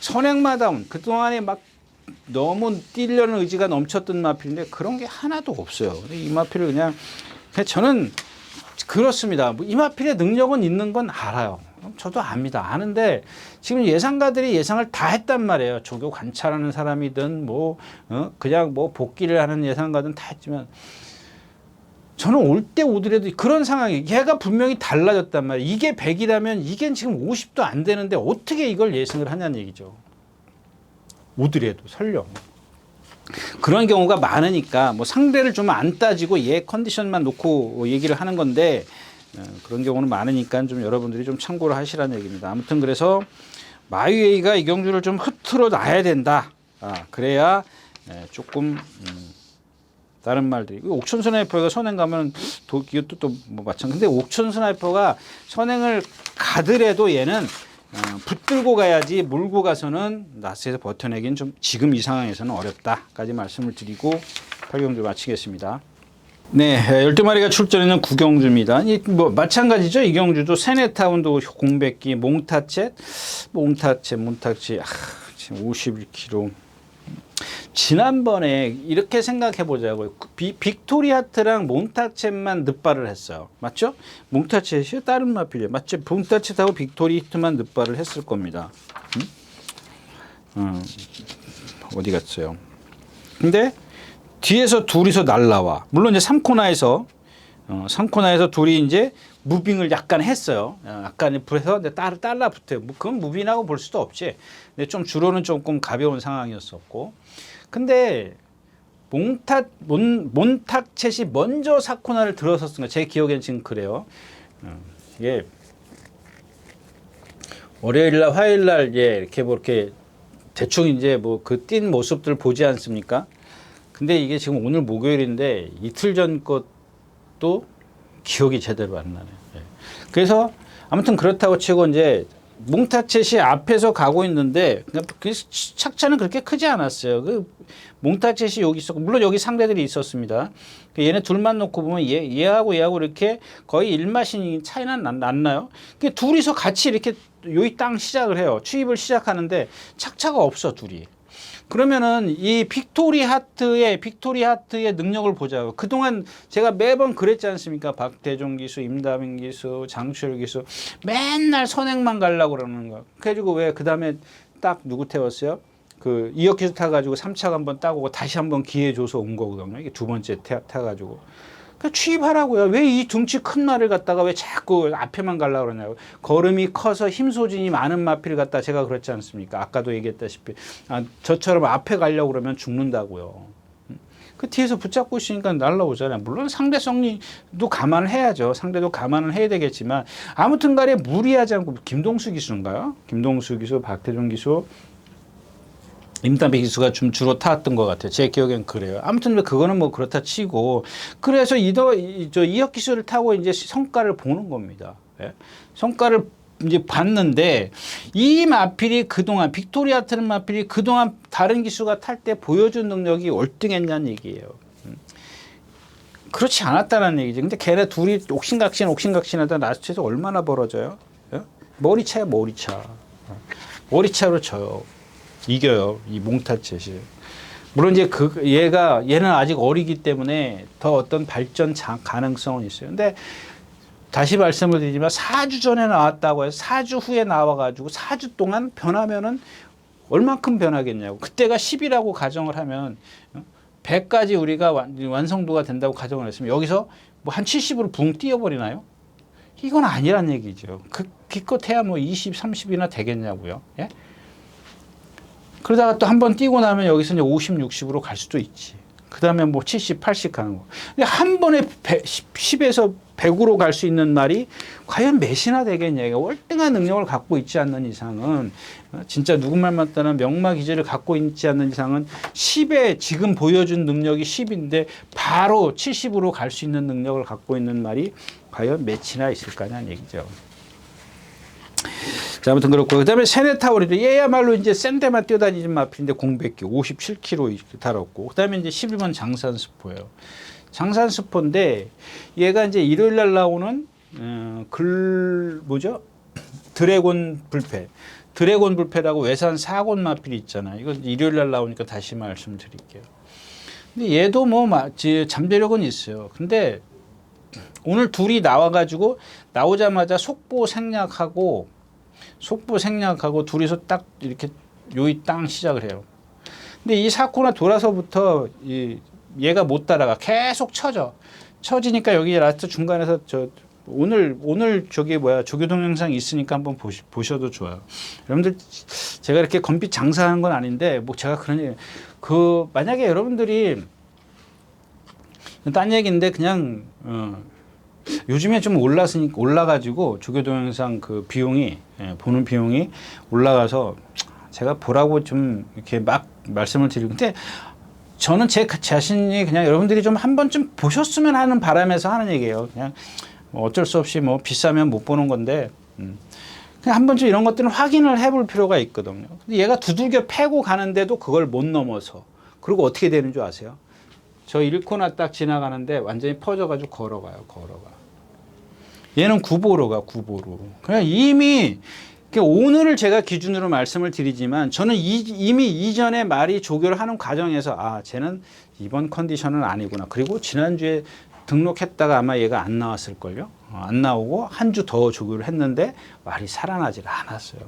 선행마다 그동안에 막 너무 뛰려는 의지가 넘쳤던 마필인데 그런 게 하나도 없어요. 이 마필을 그냥 저는 그렇습니다. 이 마필의 능력은 있는 건 알아요. 저도 압니다. 아는데 지금 예상가들이 예상을 다 했단 말이에요. 조교 관찰하는 사람이든 뭐 그냥 뭐 복귀를 하는 예상가든 다 했지만 저는 올 때 오더라도 그런 상황이 얘가 분명히 달라졌단 말이에요. 이게 100이라면 이게 지금 50도 안 되는데 어떻게 이걸 예상을 하냐는 얘기죠. 오더라도 설령. 그런 경우가 많으니까 뭐 상대를 좀 안 따지고 얘 컨디션만 놓고 얘기를 하는 건데 그런 경우는 많으니까 좀 여러분들이 좀 참고를 하시라는 얘기입니다. 아무튼 그래서 마이웨이가 이 경주를 좀 흐트러 놔야 된다. 그래야 조금 다른 말들이 옥천 스나이퍼가 선행 가면 이것도 또 뭐 마찬가지. 근데 옥천 스나이퍼가 선행을 가더라도 얘는 붙들고 가야지 몰고 가서는 나스에서 버텨내기는 좀 지금 이 상황에서는 어렵다까지 말씀을 드리고 8경주 마치겠습니다. 네, 12마리가 출전하는 9경주입니다. 뭐 마찬가지죠. 이 경주도 세네타운도 공백기, 몽타치 지금 51kg. 지난번에 이렇게 생각해 보자고요. 빅토리아트랑 몬타쳇만 늑발을 했어요. 맞죠? 몬타쳇이 다른 마필이에요. 맞죠? 몬타쳇하고 빅토리히트만 늑발을 했을 겁니다. 어디 갔어요? 근데 뒤에서 둘이서 날라와. 물론 이제 3코너에서 3코너에서 둘이 이제 무빙을 약간 했어요. 약간 그래서 달라 붙어요. 그건 무빙이라고 볼 수도 없지. 근데 좀 주로는 조금 가벼운 상황이었었고. 근데 몬탁쳇이 먼저 4코너를 들어섰으니까 제 기억엔 지금 그래요. 이게 월요일날 화요일날 예, 이렇게 뭐 이렇게 대충 이제 뭐 그 뛴 모습들 보지 않습니까? 근데 이게 지금 오늘 목요일인데 이틀 전 것도 기억이 제대로 안 나네요. 예. 그래서 아무튼 그렇다고 치고 이제 몽타쳇이 앞에서 가고 있는데 그 착차는 그렇게 크지 않았어요. 그 몽타쳇이 여기 있었고 물론 여기 상대들이 있었습니다. 얘네 둘만 놓고 보면 얘하고 이렇게 거의 1마신 차이는 안 나요. 둘이서 같이 이렇게 여기 땅 시작을 해요. 추입을 시작하는데 착차가 없어 둘이. 그러면은 이 빅토리하트의 능력을 보자고. 그동안 제가 매번 그랬지 않습니까? 박대종 기수, 임다빈 기수, 장철 기수 맨날 선행만 가려고 그러는 거. 그래가지고 왜 그다음에 딱 누구 태웠어요? 그 이혁 기수 타가지고 3차 한번 따고 다시 한번 기회 줘서 온 거거든요. 이게 두 번째 타가지고. 취입하라고요. 왜 이 둥치 큰 말을 갖다가 왜 자꾸 앞에만 가려고 그러냐고. 걸음이 커서 힘 소진이 많은 마필을 갖다 제가 그랬지 않습니까? 아까도 얘기했다시피 저처럼 앞에 가려고 그러면 죽는다고요. 그 뒤에서 붙잡고 있으니까 날라오잖아요. 물론 상대성도 감안을 해야죠. 상대도 감안을 해야 되겠지만 아무튼 간에 무리하지 않고 김동수 기수인가요? 김동수 기수, 박태종 기수, 임담비 기수가 좀 주로 타왔던 것 같아요. 제 기억엔 그래요. 아무튼 그거는 뭐 그렇다 치고 그래서 이혁 기수를 타고 이제 성과를 보는 겁니다. 예? 성과를 이제 봤는데 이 마필이 그동안 빅토리아트는 마필이 그동안 다른 기수가 탈 때 보여준 능력이 월등했냐는 얘기예요. 그렇지 않았다는 얘기죠. 근데 걔네 둘이 옥신각신하다 라스트에서 얼마나 벌어져요? 예? 머리차야 머리차. 머리차로 져요. 이겨요. 이 몽타쳇이. 물론 이제 얘는 아직 어리기 때문에 더 어떤 발전 가능성은 있어요. 근데 다시 말씀을 드리지만 4주 전에 나왔다고 해서 4주 후에 나와가지고 4주 동안 변하면은 얼만큼 변하겠냐고. 그때가 10이라고 가정을 하면 100까지 우리가 완성도가 된다고 가정을 했으면 여기서 뭐 한 70으로 붕 뛰어버리나요? 이건 아니란 얘기죠. 기껏해야 뭐 20, 30이나 되겠냐고요. 예? 그러다가 또 한 번 뛰고 나면 여기서 이제 50, 60으로 갈 수도 있지. 그 다음에 뭐 70, 80 가는 거. 근데 한 번에 10에서 100으로 갈 수 있는 말이 과연 몇이나 되겠냐. 월등한 능력을 갖고 있지 않는 이상은 진짜 누구 말 맞다는 명마 기질을 갖고 있지 않는 이상은 10에 지금 보여준 능력이 10인데 바로 70으로 갈 수 있는 능력을 갖고 있는 말이 과연 몇이나 있을까냐는 얘기죠. 자, 아무튼 그렇고 그다음에 세네타우리도 얘야말로 이제 센 데만 뛰어다니는 마필인데 공백기 57kg 달았고 그다음에 이제 11번 장산스포예요. 장산스포인데 얘가 이제 일요일 날 나오는 드래곤 불패라고 외산 4곤 마필이 있잖아요. 이거 일요일 날 나오니까 다시 말씀드릴게요. 근데 얘도 뭐 잠재력은 있어요. 근데 오늘 둘이 나와가지고 나오자마자 속보 생략하고 둘이서 딱 이렇게 요이 땅 시작을 해요. 근데 이 4코너 돌아서부터 얘가 못 따라가. 계속 쳐지니까 여기 라스트 중간에서 오늘 조교 동영상 있으니까 한번 보셔도 좋아요. 여러분들 제가 이렇게 검빛 장사하는 건 아닌데 뭐 제가 만약에 여러분들이 딴 얘기인데 그냥 요즘에 좀 올라가지고 조교 동영상 그 비용이 보는 비용이 올라가서 제가 보라고 좀 이렇게 막 말씀을 드리고 근데 저는 제 자신이 그냥 여러분들이 좀 한 번쯤 보셨으면 하는 바람에서 하는 얘기예요. 그냥 뭐 어쩔 수 없이 뭐 비싸면 못 보는 건데 그냥 한 번쯤 이런 것들은 확인을 해볼 필요가 있거든요. 근데 얘가 두들겨 패고 가는데도 그걸 못 넘어서 그리고 어떻게 되는 줄 아세요? 저 1코너 딱 지나가는데 완전히 퍼져가지고 걸어가. 얘는 구보로 가. 그냥 이미 오늘을 제가 기준으로 말씀을 드리지만 저는 이미 이전에 말이 조교를 하는 과정에서 쟤는 이번 컨디션은 아니구나. 그리고 지난주에 등록했다가 아마 얘가 안 나왔을걸요. 안 나오고 한 주 더 조교를 했는데 말이 살아나질 않았어요.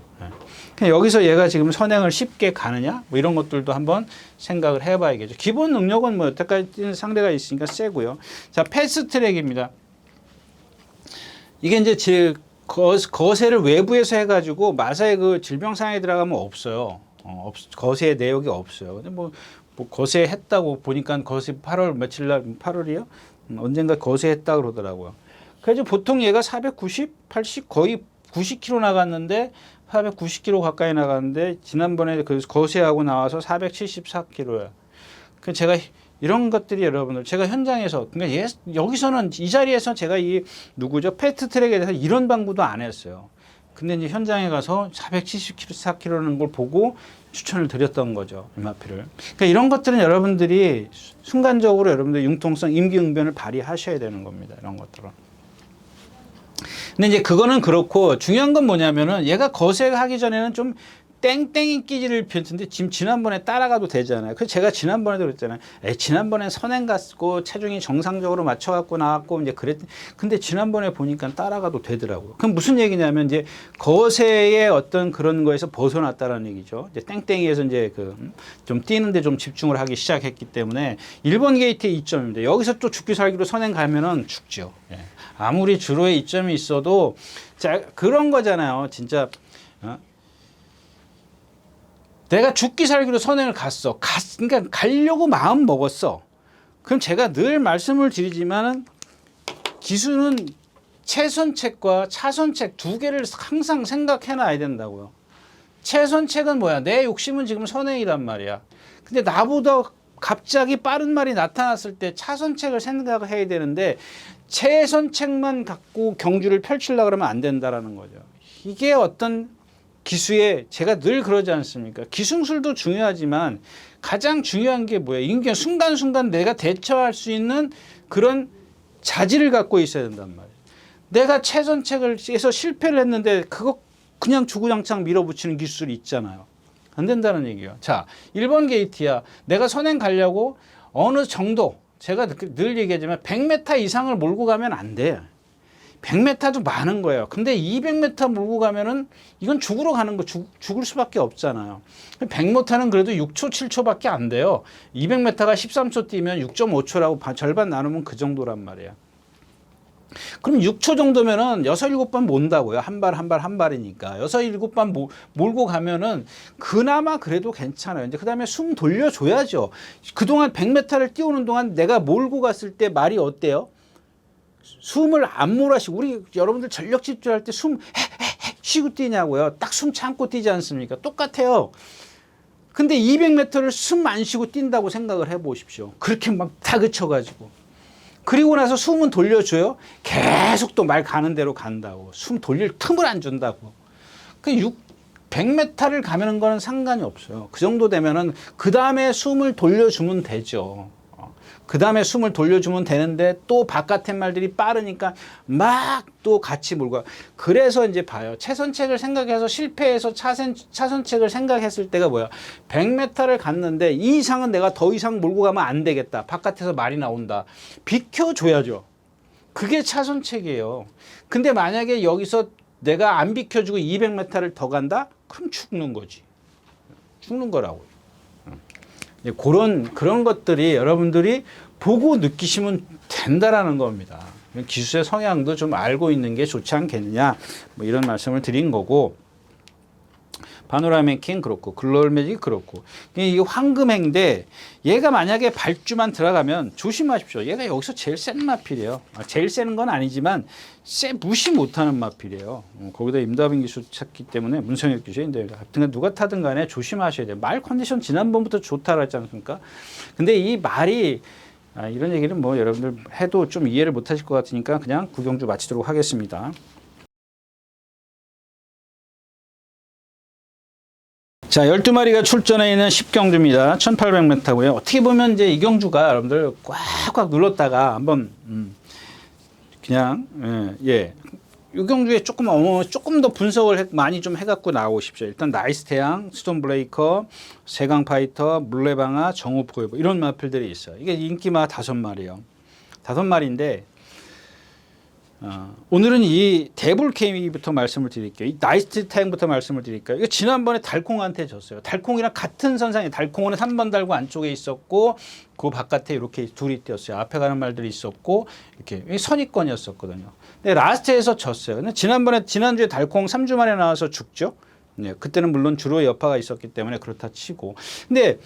그냥 여기서 얘가 지금 선행을 쉽게 가느냐? 뭐 이런 것들도 한번 생각을 해봐야겠죠. 기본 능력은 뭐 여태까지 상대가 있으니까 세고요. 자, 패스트트랙입니다. 이게 이제 거세를 외부에서 해가지고 마사의 그 질병상에 들어가면 없어요. 거세 내역이 없어요. 근데 뭐 거세 했다고 보니까 거세 8월 며칠 날 8월이요? 언젠가 거세했다 그러더라고요. 그래서 보통 얘가 490, 80 거의 90kg 나갔는데 490kg 가까이 나갔는데 지난번에 그 거세하고 나와서 474kg야. 그 제가 이런 것들이 여러분들 제가 현장에서 그러니까 여기서는 이 자리에서 제가 이 누구죠 패스트트랙에 대해서 이런 방구도 안 했어요. 근데 이제 현장에 가서 474kg라는 걸 보고 추천을 드렸던 거죠. 이마피를. 그러니까 이런 것들은 여러분들이 순간적으로 여러분들 융통성 임기응변을 발휘하셔야 되는 겁니다. 이런 것들은. 근데 이제 그거는 그렇고 중요한 건 뭐냐면은 얘가 거세하기 전에는 좀 땡땡이 끼지를 폈는데 지금 지난번에 따라가도 되잖아요. 그래서 제가 지난번에도 그랬잖아요. 지난번에 선행 갔고 체중이 정상적으로 맞춰갖고 나왔고 이제 근데 지난번에 보니까 따라가도 되더라고요. 그럼 무슨 얘기냐면 이제 거세의 어떤 그런 거에서 벗어났다라는 얘기죠. 이제 땡땡이에서 이제 좀 뛰는데 좀 집중을 하기 시작했기 때문에 1번 게이트의 이점입니다. 여기서 또 죽기 살기로 선행 가면은 죽죠. 아무리 주로의 이점이 있어도 자 그런 거잖아요. 진짜. 내가 죽기 살기로 선행을 갔어. 그러니까 가려고 마음 먹었어. 그럼 제가 늘 말씀을 드리지만은 기수는 최선책과 차선책 두 개를 항상 생각해 놔야 된다고요. 최선책은 뭐야? 내 욕심은 지금 선행이란 말이야. 근데 나보다 갑자기 빠른 말이 나타났을 때 차선책을 생각해야 되는데 최선책만 갖고 경주를 펼치려고 그러면 안 된다라는 거죠. 이게 어떤 기수에 제가 늘 그러지 않습니까? 기승술도 중요하지만 가장 중요한 게 뭐예요? 이게 순간순간 내가 대처할 수 있는 그런 자질을 갖고 있어야 된단 말이에요. 내가 최선책을 해서 실패를 했는데 그거 그냥 주구장창 밀어붙이는 기술이 있잖아요. 안 된다는 얘기예요. 자, 1번 게이트야. 내가 선행 가려고 어느 정도 제가 늘 얘기하지만 100m 이상을 몰고 가면 안 돼. 100m도 많은 거예요. 근데 200m 몰고 가면은 이건 죽으러 가는 거 죽을 수밖에 없잖아요. 100m는 그래도 6초, 7초밖에 안 돼요. 200m가 13초 뛰면 6.5초라고 절반 나누면 그 정도란 말이야. 그럼 6초 정도면은 6, 7번 몬다고요. 한 발이니까. 6, 7번 몰고 가면은 그나마 그래도 괜찮아요. 이제 그 다음에 숨 돌려줘야죠. 그동안 100m를 뛰어오는 동안 내가 몰고 갔을 때 말이 어때요? 숨을 안 몰아쉬고 우리 여러분들 전력 질주할 때 숨 쉬고 뛰냐고요. 딱 숨 참고 뛰지 않습니까? 똑같아요. 근데 200m를 숨 안 쉬고 뛴다고 생각을 해보십시오. 그렇게 막 다그쳐가지고. 그리고 나서 숨은 돌려줘요. 계속 또 말 가는 대로 간다고. 숨 돌릴 틈을 안 준다고. 그 100m를 가면은 거는 상관이 없어요. 그 정도 되면은 그 다음에 숨을 돌려주면 되죠. 그 다음에 숨을 돌려주면 되는데 또 바깥의 말들이 빠르니까 막 또 같이 몰고. 그래서 이제 봐요. 최선책을 생각해서 실패해서 차선책을 생각했을 때가 뭐야. 100m를 갔는데 이 이상은 내가 더 이상 몰고 가면 안 되겠다. 바깥에서 말이 나온다. 비켜줘야죠. 그게 차선책이에요. 근데 만약에 여기서 내가 안 비켜주고 200m를 더 간다? 그럼 죽는 거지. 죽는 거라고요. 그런 것들이 여러분들이 보고 느끼시면 된다라는 겁니다. 기수의 성향도 좀 알고 있는 게 좋지 않겠느냐, 뭐 이런 말씀을 드린 거고. 바노라메킹 그렇고 글로벌 매직 그렇고 이게 황금행인데 얘가 만약에 발주만 들어가면 조심하십시오. 얘가 여기서 제일 센 마필이에요. 제일 세는 건 아니지만 무시 못하는 마필이에요. 거기다 임다빈 기수 찾기 때문에 문성혁 기수인데 하여튼 누가 타든 간에 조심하셔야 돼요. 말 컨디션 지난번부터 좋다고 했지 않습니까? 근데 이 말이 이런 얘기는 뭐 여러분들 해도 좀 이해를 못 하실 것 같으니까 그냥 구경주 마치도록 하겠습니다. 자, 12마리가 출전해 있는 10경주입니다. 1800m고요. 어떻게 보면 이제 이 경주가 여러분들 꽉꽉 눌렀다가 한번 그냥 경주에 조금 더 분석을 많이 좀 해갖고 나오십시오. 일단 나이스 태양, 스톤 브레이커, 세강 파이터, 물레방아, 정우 포에버 이런 마필들이 있어요. 이게 인기마 5마리요. 5마리인데 오늘은 이 데블 K부터 말씀을 드릴게요. 이 나이스 태양부터 말씀을 드릴게요. 이거 지난번에 달콩한테 졌어요. 달콩이랑 같은 선상에 달콩은 3번 달고 안쪽에 있었고 그 바깥에 이렇게 둘이 뛰었어요. 앞에 가는 말들이 있었고 이렇게 선입권이었었거든요. 근데 라스트에서 졌어요. 근데 지난주에 달콩 3주 만에 나와서 죽죠. 네, 그때는 물론 주로 여파가 있었기 때문에 그렇다 치고. 근데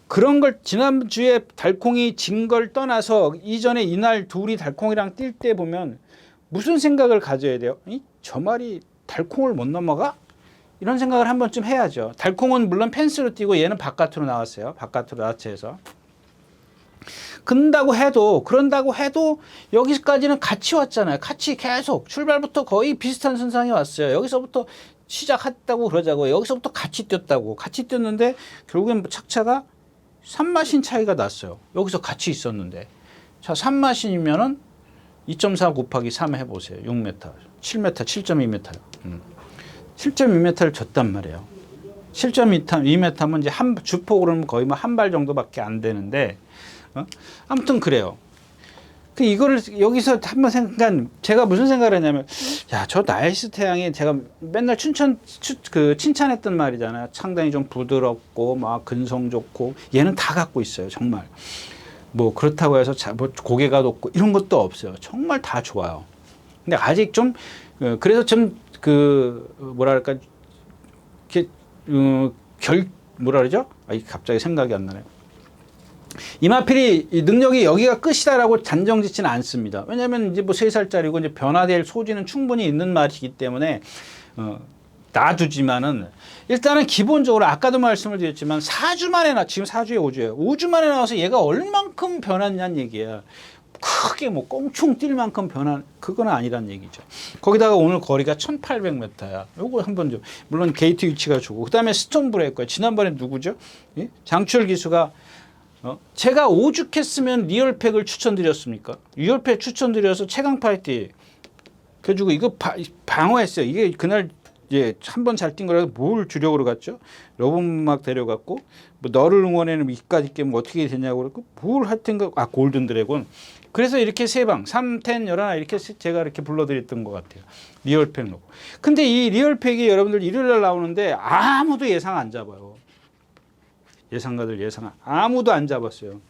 그런 걸 지난주에 달콩이 진 걸 떠나서 이전에 이날 둘이 달콩이랑 뛸 때 보면 무슨 생각을 가져야 돼요? 저 말이 달콩을 못 넘어가? 이런 생각을 한 번쯤 해야죠. 달콩은 물론 펜스로 뛰고 얘는 바깥으로 나왔어요. 바깥으로 라체에서. 그런다고 해도 여기까지는 같이 왔잖아요. 같이 계속 출발부터 거의 비슷한 선상에 왔어요. 여기서부터 시작했다고 그러자고요. 여기서부터 같이 뛰었다고. 같이 뛰었는데 결국엔 착차가 3마신 차이가 났어요. 여기서 같이 있었는데. 자, 3마신이면은 2.4 곱하기 3 해보세요. 6m, 7m, 7.2m요. 7.2m를 줬단 말이에요. 7.2m면 이제 주폭으로는 거의 뭐 한 발 정도밖에 안 되는데, 아무튼 그래요. 이거를 여기서 한번 제가 무슨 생각을 했냐면, 야, 저 나이스 태양이 제가 맨날 칭찬했던 말이잖아요. 상당히 좀 부드럽고, 막 근성 좋고, 얘는 다 갖고 있어요. 정말. 뭐 그렇다고 해서 뭐 고개가 높고 이런 것도 없어요. 정말 다 좋아요. 근데 아직 좀 그래서 좀 뭐랄까 이렇게 뭐라 그러죠? 갑자기 생각이 안 나네요. 이마필이 능력이 여기가 끝이다라고 단정짓지는 않습니다. 왜냐하면 이제 뭐 3살짜리고 이제 변화될 소지는 충분히 있는 말이기 때문에 놔두지만은 일단은 기본적으로 아까도 말씀을 드렸지만 4주 만에 지금 4주에 5주예요. 5주 만에 나와서 얘가 얼만큼 변했냐는 얘기야. 크게 뭐 꽁충 뛸 만큼 변한 그건 아니란 얘기죠. 거기다가 오늘 거리가 1800m야. 요거 한번 좀 물론 게이트 위치가 주고 그다음에 스톤 브레이커. 지난번에 누구죠? 예? 장추열 기수가 제가 오죽했으면 리얼팩을 추천드렸습니까? 리얼팩 추천드려서 최강 파이트 그래가지고 이거 방어했어요. 이게 그날 한번 잘 뛴 거라서 뭘 주력으로 갔죠? 러브막 데려갔고 뭐 너를 응원해는 이까지 게임 어떻게 되냐고 그랬고 뭘 하여튼 골든 드래곤. 그래서 이렇게 3방 3, 10, 11 이렇게 제가 이렇게 불러드렸던 것 같아요. 리얼팩 놓고. 근데 이 리얼팩이 여러분들 일요일날 나오는데 아무도 예상 안 잡아요. 예상가들 예상 아무도 안 잡았어요.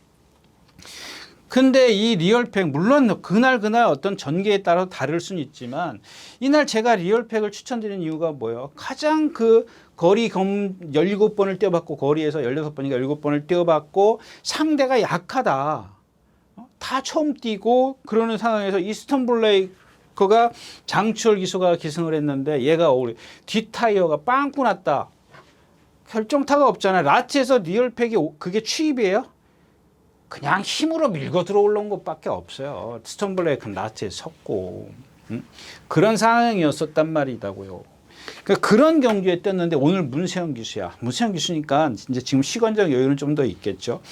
근데 이 리얼팩 물론 그날 어떤 전개에 따라 다를 수는 있지만 이날 제가 리얼팩을 추천드리는 이유가 뭐예요? 가장 거리 17번을 뛰어봤고 거리에서 16번인가 7번을 뛰어봤고 상대가 약하다. 다 처음 뛰고 그러는 상황에서 이스턴 블레이커가 장추열 기수가 기승을 했는데 얘가 뒷타이어가 빵꾸 났다. 결정타가 없잖아요. 라트에서 리얼팩이 그게 취입이에요? 그냥 힘으로 밀고 들어올라온 것밖에 없어요. 스톤 블레이크는 라트에 섰고 그런 상황이었었단 말이다고요. 그러니까 그런 경기에 뛰었는데 오늘 문세영 기수야. 문세영 기수니까 이제 지금 시간적 여유는 좀 더 있겠죠.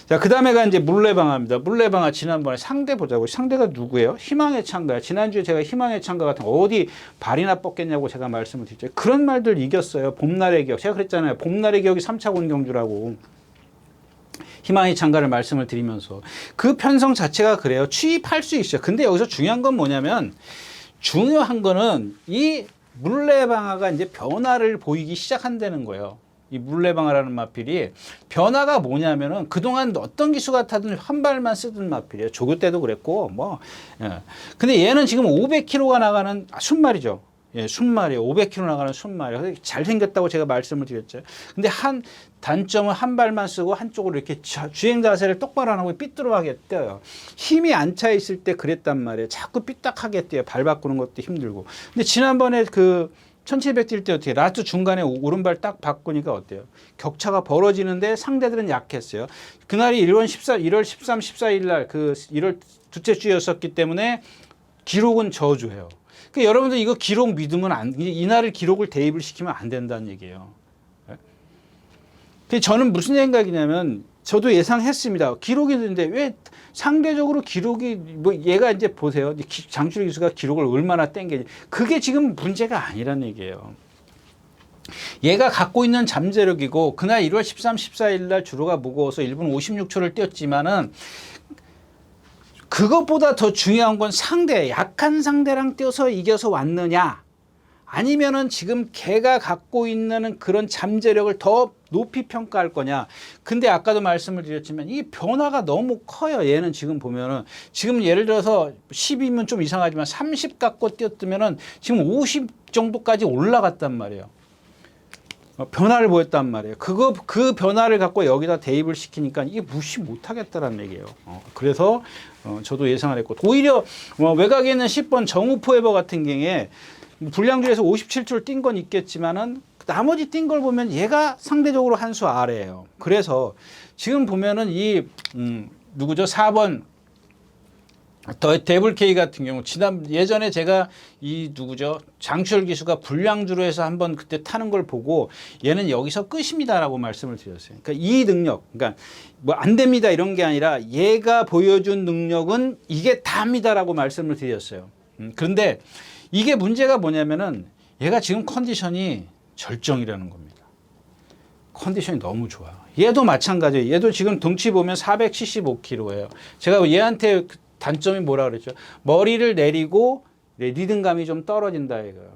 자, 그 다음에가 이제 물레방아입니다. 물레방아 지난번에 상대 보자고. 상대가 누구예요? 희망의 창가야. 지난주에 제가 희망의 창가 같은 거 어디 발이나 뻗겠냐고 제가 말씀을 드렸죠. 그런 말들 이겼어요. 봄날의 기억. 제가 그랬잖아요. 봄날의 기억이 3차 원경주라고. 희망의 창가를 말씀을 드리면서 그 편성 자체가 그래요. 취입할 수 있어요. 근데 여기서 중요한 건 뭐냐면 중요한 거는 이 물레방아가 이제 변화를 보이기 시작한다는 거예요. 이 물레방아라는 마필이 변화가 뭐냐면은 그동안 어떤 기수가 타든 한 발만 쓰던 마필이에요. 조교 때도 그랬고 뭐. 예. 근데 얘는 지금 500km가 나가는 순말이죠. 예, 순말이에요. 500km 나가는 순말이에요. 잘생겼다고 제가 말씀을 드렸죠. 근데 단점은 한 발만 쓰고 한쪽으로 이렇게 주행 자세를 똑바로 안 하고 삐뚤어하게 뛰어요. 힘이 안 차 있을 때 그랬단 말이에요. 자꾸 삐딱하게 뛰어요. 발 바꾸는 것도 힘들고. 근데 지난번에 1700 뛸 때 어떻게 라트 중간에 오른발 딱 바꾸니까 어때요? 격차가 벌어지는데 상대들은 약했어요. 그날이 1월 13, 14일 날 1월 둘째 주였었기 때문에 기록은 저주해요. 그러니까 여러분들 이거 기록 믿으면 이날을 기록을 대입을 시키면 안 된다는 얘기예요. 저는 무슨 생각이냐면 저도 예상했습니다. 기록이 있는데 왜 상대적으로 기록이 뭐 얘가 이제 보세요. 장준호 기수가 기록을 얼마나 땡기지. 그게 지금 문제가 아니란 얘기예요. 얘가 갖고 있는 잠재력이고 그날 1월 13, 14일 날 주로가 무거워서 1분 56초를 뛰었지만은 그것보다 더 중요한 건 상대, 약한 상대랑 뛰어서 이겨서 왔느냐 아니면은 지금 걔가 갖고 있는 그런 잠재력을 더 높이 평가할 거냐. 근데 아까도 말씀을 드렸지만 이 변화가 너무 커요. 얘는 지금 보면은 지금 예를 들어서 10이면 좀 이상하지만 30 갖고 뛰었으면은 지금 50 정도까지 올라갔단 말이에요. 변화를 보였단 말이에요. 그 변화를 갖고 여기다 대입을 시키니까 이게 무시 못 하겠다라는 얘기예요. 그래서 저도 예상을 했고 오히려 외곽에 있는 10번 정우 포에버 같은 경우에 불량주에서 57초를 뛴 건 있겠지만은 나머지 뛴 걸 보면 얘가 상대적으로 한 수 아래예요. 그래서 지금 보면은 이 누구죠? 4번 데블 K 같은 경우 예전에 제가 이 누구죠? 장철 기수가 불량주로 해서 한번 그때 타는 걸 보고 얘는 여기서 끝입니다라고 말씀을 드렸어요. 그러니까 이 능력, 그러니까 뭐 안 됩니다 이런 게 아니라 얘가 보여준 능력은 이게 다입니다라고 말씀을 드렸어요. 그런데 이게 문제가 뭐냐면은 얘가 지금 컨디션이 절정이라는 겁니다. 컨디션이 너무 좋아. 얘도 마찬가지예요. 얘도 지금 덩치 보면 475kg예요. 제가 얘한테 단점이 뭐라 그랬죠? 머리를 내리고 리듬감이 좀 떨어진다 이거예요.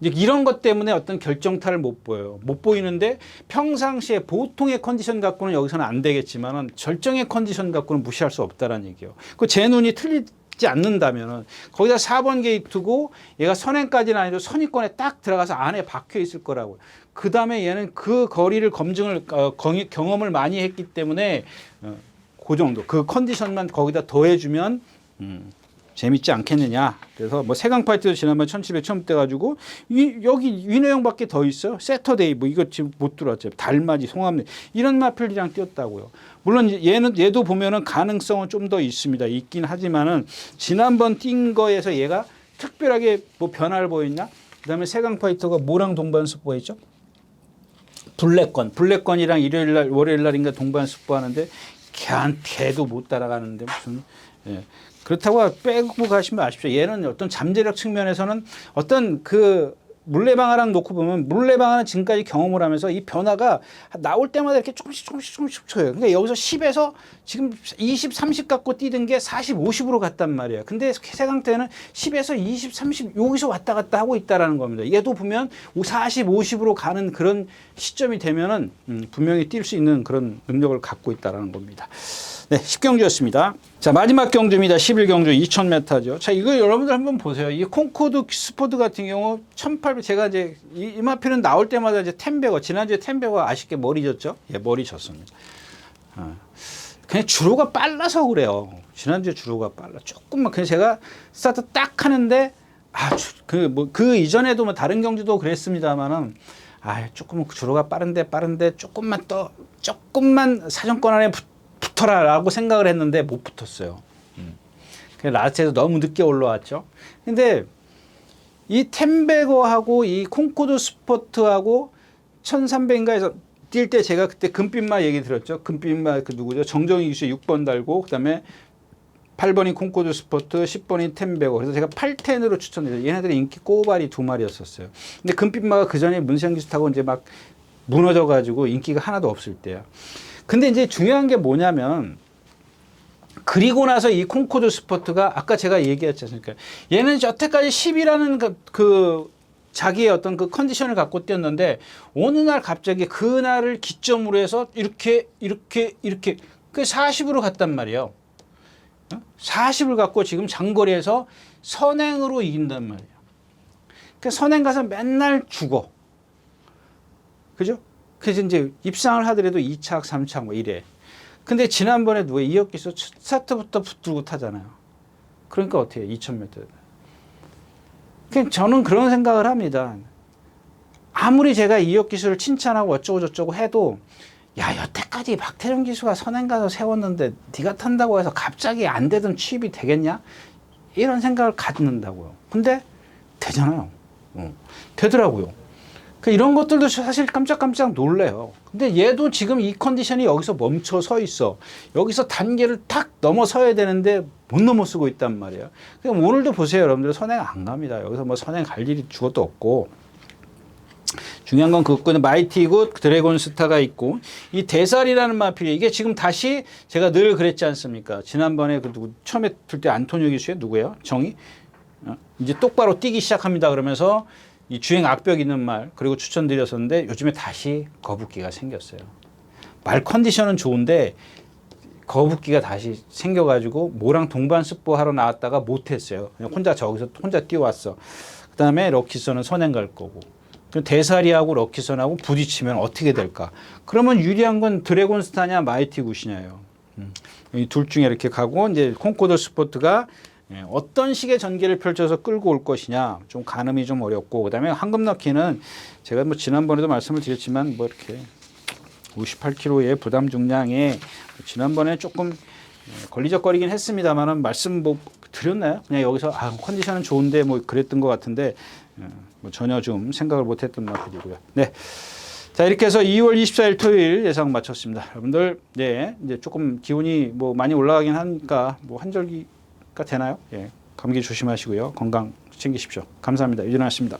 이런 것 때문에 어떤 결정타를 못 보여요. 못 보이는데 평상시에 보통의 컨디션 갖고는 여기서는 안 되겠지만은 절정의 컨디션 갖고는 무시할 수 없다라는 얘기예요. 제 눈이 틀리지 않는다면은 거기다 4번 게이트고 얘가 선행까지는 아니고 선입권에 딱 들어가서 안에 박혀 있을 거라고요. 그 다음에 얘는 그 거리를 경험을 많이 했기 때문에 그 정도 그 컨디션만 거기다 더해주면 재밌지 않겠느냐. 그래서 뭐 세강 파이트도 지난번 1700 처음 떼가지고 여기 윤호영밖에 더 있어요. 세터데이 뭐 이거 지금 못 들어왔죠. 달맞이 송암리 이런 마필이랑 뛰었다고요. 물론 얘도 보면은 가능성은 좀 더 있습니다. 있긴 하지만은 지난번 뛴 거에서 얘가 특별하게 뭐 변화를 보였냐. 그다음에 세강 파이터가 뭐랑 동반습보했죠? 블랙건이랑 일요일날 월요일날인가 동반습보하는데 걔도 못 따라가는데 무슨 그렇다고 빼고 가시면 아십시오. 얘는 어떤 잠재력 측면에서는 어떤 그 물레방아랑 놓고 보면 물레방아는 지금까지 경험을 하면서 이 변화가 나올 때마다 이렇게 조금씩 쳐요. 그러니까 여기서 10에서 지금 20, 30 갖고 뛰던 게 40, 50으로 갔단 말이에요. 근데 세강 때는 10에서 20, 30 여기서 왔다 갔다 하고 있다라는 겁니다. 얘도 보면 40, 50으로 가는 그런 시점이 되면은 분명히 뛸 수 있는 그런 능력을 갖고 있다라는 겁니다. 네, 10경주였습니다. 자, 마지막 경주입니다. 11경주 2000m죠. 자, 이거 여러분들 한번 보세요. 이 콩코드 스포드 같은 경우 1800 제가 이제 이 마필은 나올 때마다 이제 템베거 지난주에 템베거 아쉽게 머리 졌죠? 예, 머리 졌습니다. 그냥 주로가 빨라서 그래요. 지난주에 주로가 빨라. 조금만 그냥 제가 스타트 딱 하는데 그 이전에도 뭐 다른 경주도 그랬습니다만은 조금 주로가 빠른데 조금만 사정권 안에 붙어라라고 생각을 했는데 못 붙었어요. 라스트에서 너무 늦게 올라왔죠. 근데 이 템베거하고 이 콩코드 스포트하고 1300인가 해서 뛸 때 제가 그때 금빛마 얘기 들었죠. 금빛마 그 누구죠? 정정희 기수 6번 달고 그다음에 8번이 콩코드 스포트, 10번이 템베거. 그래서 제가 810으로 추천드렸어요. 얘네들이 인기 꼬발이 2마리였었어요. 근데 금빛마가 그 전에 문세영 기수 타고 이제 막 무너져가지고 인기가 하나도 없을 때야. 근데 이제 중요한 게 뭐냐면 그리고 나서 이 콩코드 스포트가 아까 제가 얘기했지 않습니까? 얘는 여태까지 10이라는 그 자기의 어떤 그 컨디션을 갖고 뛰었는데 어느 날 갑자기 그날을 기점으로 해서 이렇게 그 40으로 갔단 말이에요. 40을 갖고 지금 장거리에서 선행으로 이긴단 말이에요. 그 선행 가서 맨날 죽어. 그죠? 그래서 이제 입상을 하더라도 2착, 3착 뭐 이래. 근데 지난번에 누가 이혁기수 스타트부터 붙들고 타잖아요. 그러니까 어떻게 해요? 2000m. 그냥 저는 그런 생각을 합니다. 아무리 제가 이혁기수를 칭찬하고 어쩌고 저쩌고 해도 야, 여태까지 박태정 기수가 선행 가서 세웠는데 네가 탄다고 해서 갑자기 안 되던 취입이 되겠냐? 이런 생각을 갖는다고요. 근데 되잖아요. 되더라고요. 그 이런 것들도 사실 깜짝깜짝 놀래요. 근데 얘도 지금 이 컨디션이 여기서 멈춰 서 있어. 여기서 단계를 탁 넘어서야 되는데 못 넘어서고 있단 말이에요. 그럼 오늘도 보세요. 여러분들 선행 안 갑니다. 여기서 뭐 선행 갈 일이 죽어도 없고. 중요한 건 그거는 마이티굿, 드래곤스타가 있고 이 대살이라는 마필이 이게 지금 다시 제가 늘 그랬지 않습니까? 지난번에 그 누구 처음에 들 때 안토니오 기수의 누구예요? 정의? 이제 똑바로 뛰기 시작합니다. 그러면서 이 주행 악벽 있는 말 그리고 추천드렸었는데 요즘에 다시 거북기가 생겼어요. 말 컨디션은 좋은데 거북기가 다시 생겨가지고 모랑 동반 습보하러 나왔다가 못했어요. 그냥 혼자 저기서 혼자 뛰어왔어. 그 다음에 럭키선은 선행 갈 거고. 대사리하고 럭키선하고 부딪히면 어떻게 될까? 그러면 유리한 건 드래곤스타냐 마이티 굿이냐요. 이 둘 중에 이렇게 가고 이제 콩코더 스포트가 어떤 식의 전개를 펼쳐서 끌고 올 것이냐 좀 가늠이 좀 어렵고 그다음에 황금 넣기는 제가 뭐 지난번에도 말씀을 드렸지만 뭐 이렇게 58kg의 부담 중량에 지난번에 조금 걸리적거리긴 했습니다만은 말씀 뭐 드렸나요? 그냥 여기서 컨디션은 좋은데 뭐 그랬던 것 같은데 뭐 전혀 좀 생각을 못했던 마필이고요. 네. 자, 이렇게 해서 2월 24일 토요일 예상 마쳤습니다. 여러분들, 네, 이제 조금 기온이 뭐 많이 올라가긴 하니까 뭐 한절기가 되나요? 예. 감기 조심하시고요. 건강 챙기십시오. 감사합니다. 유진아였습니다.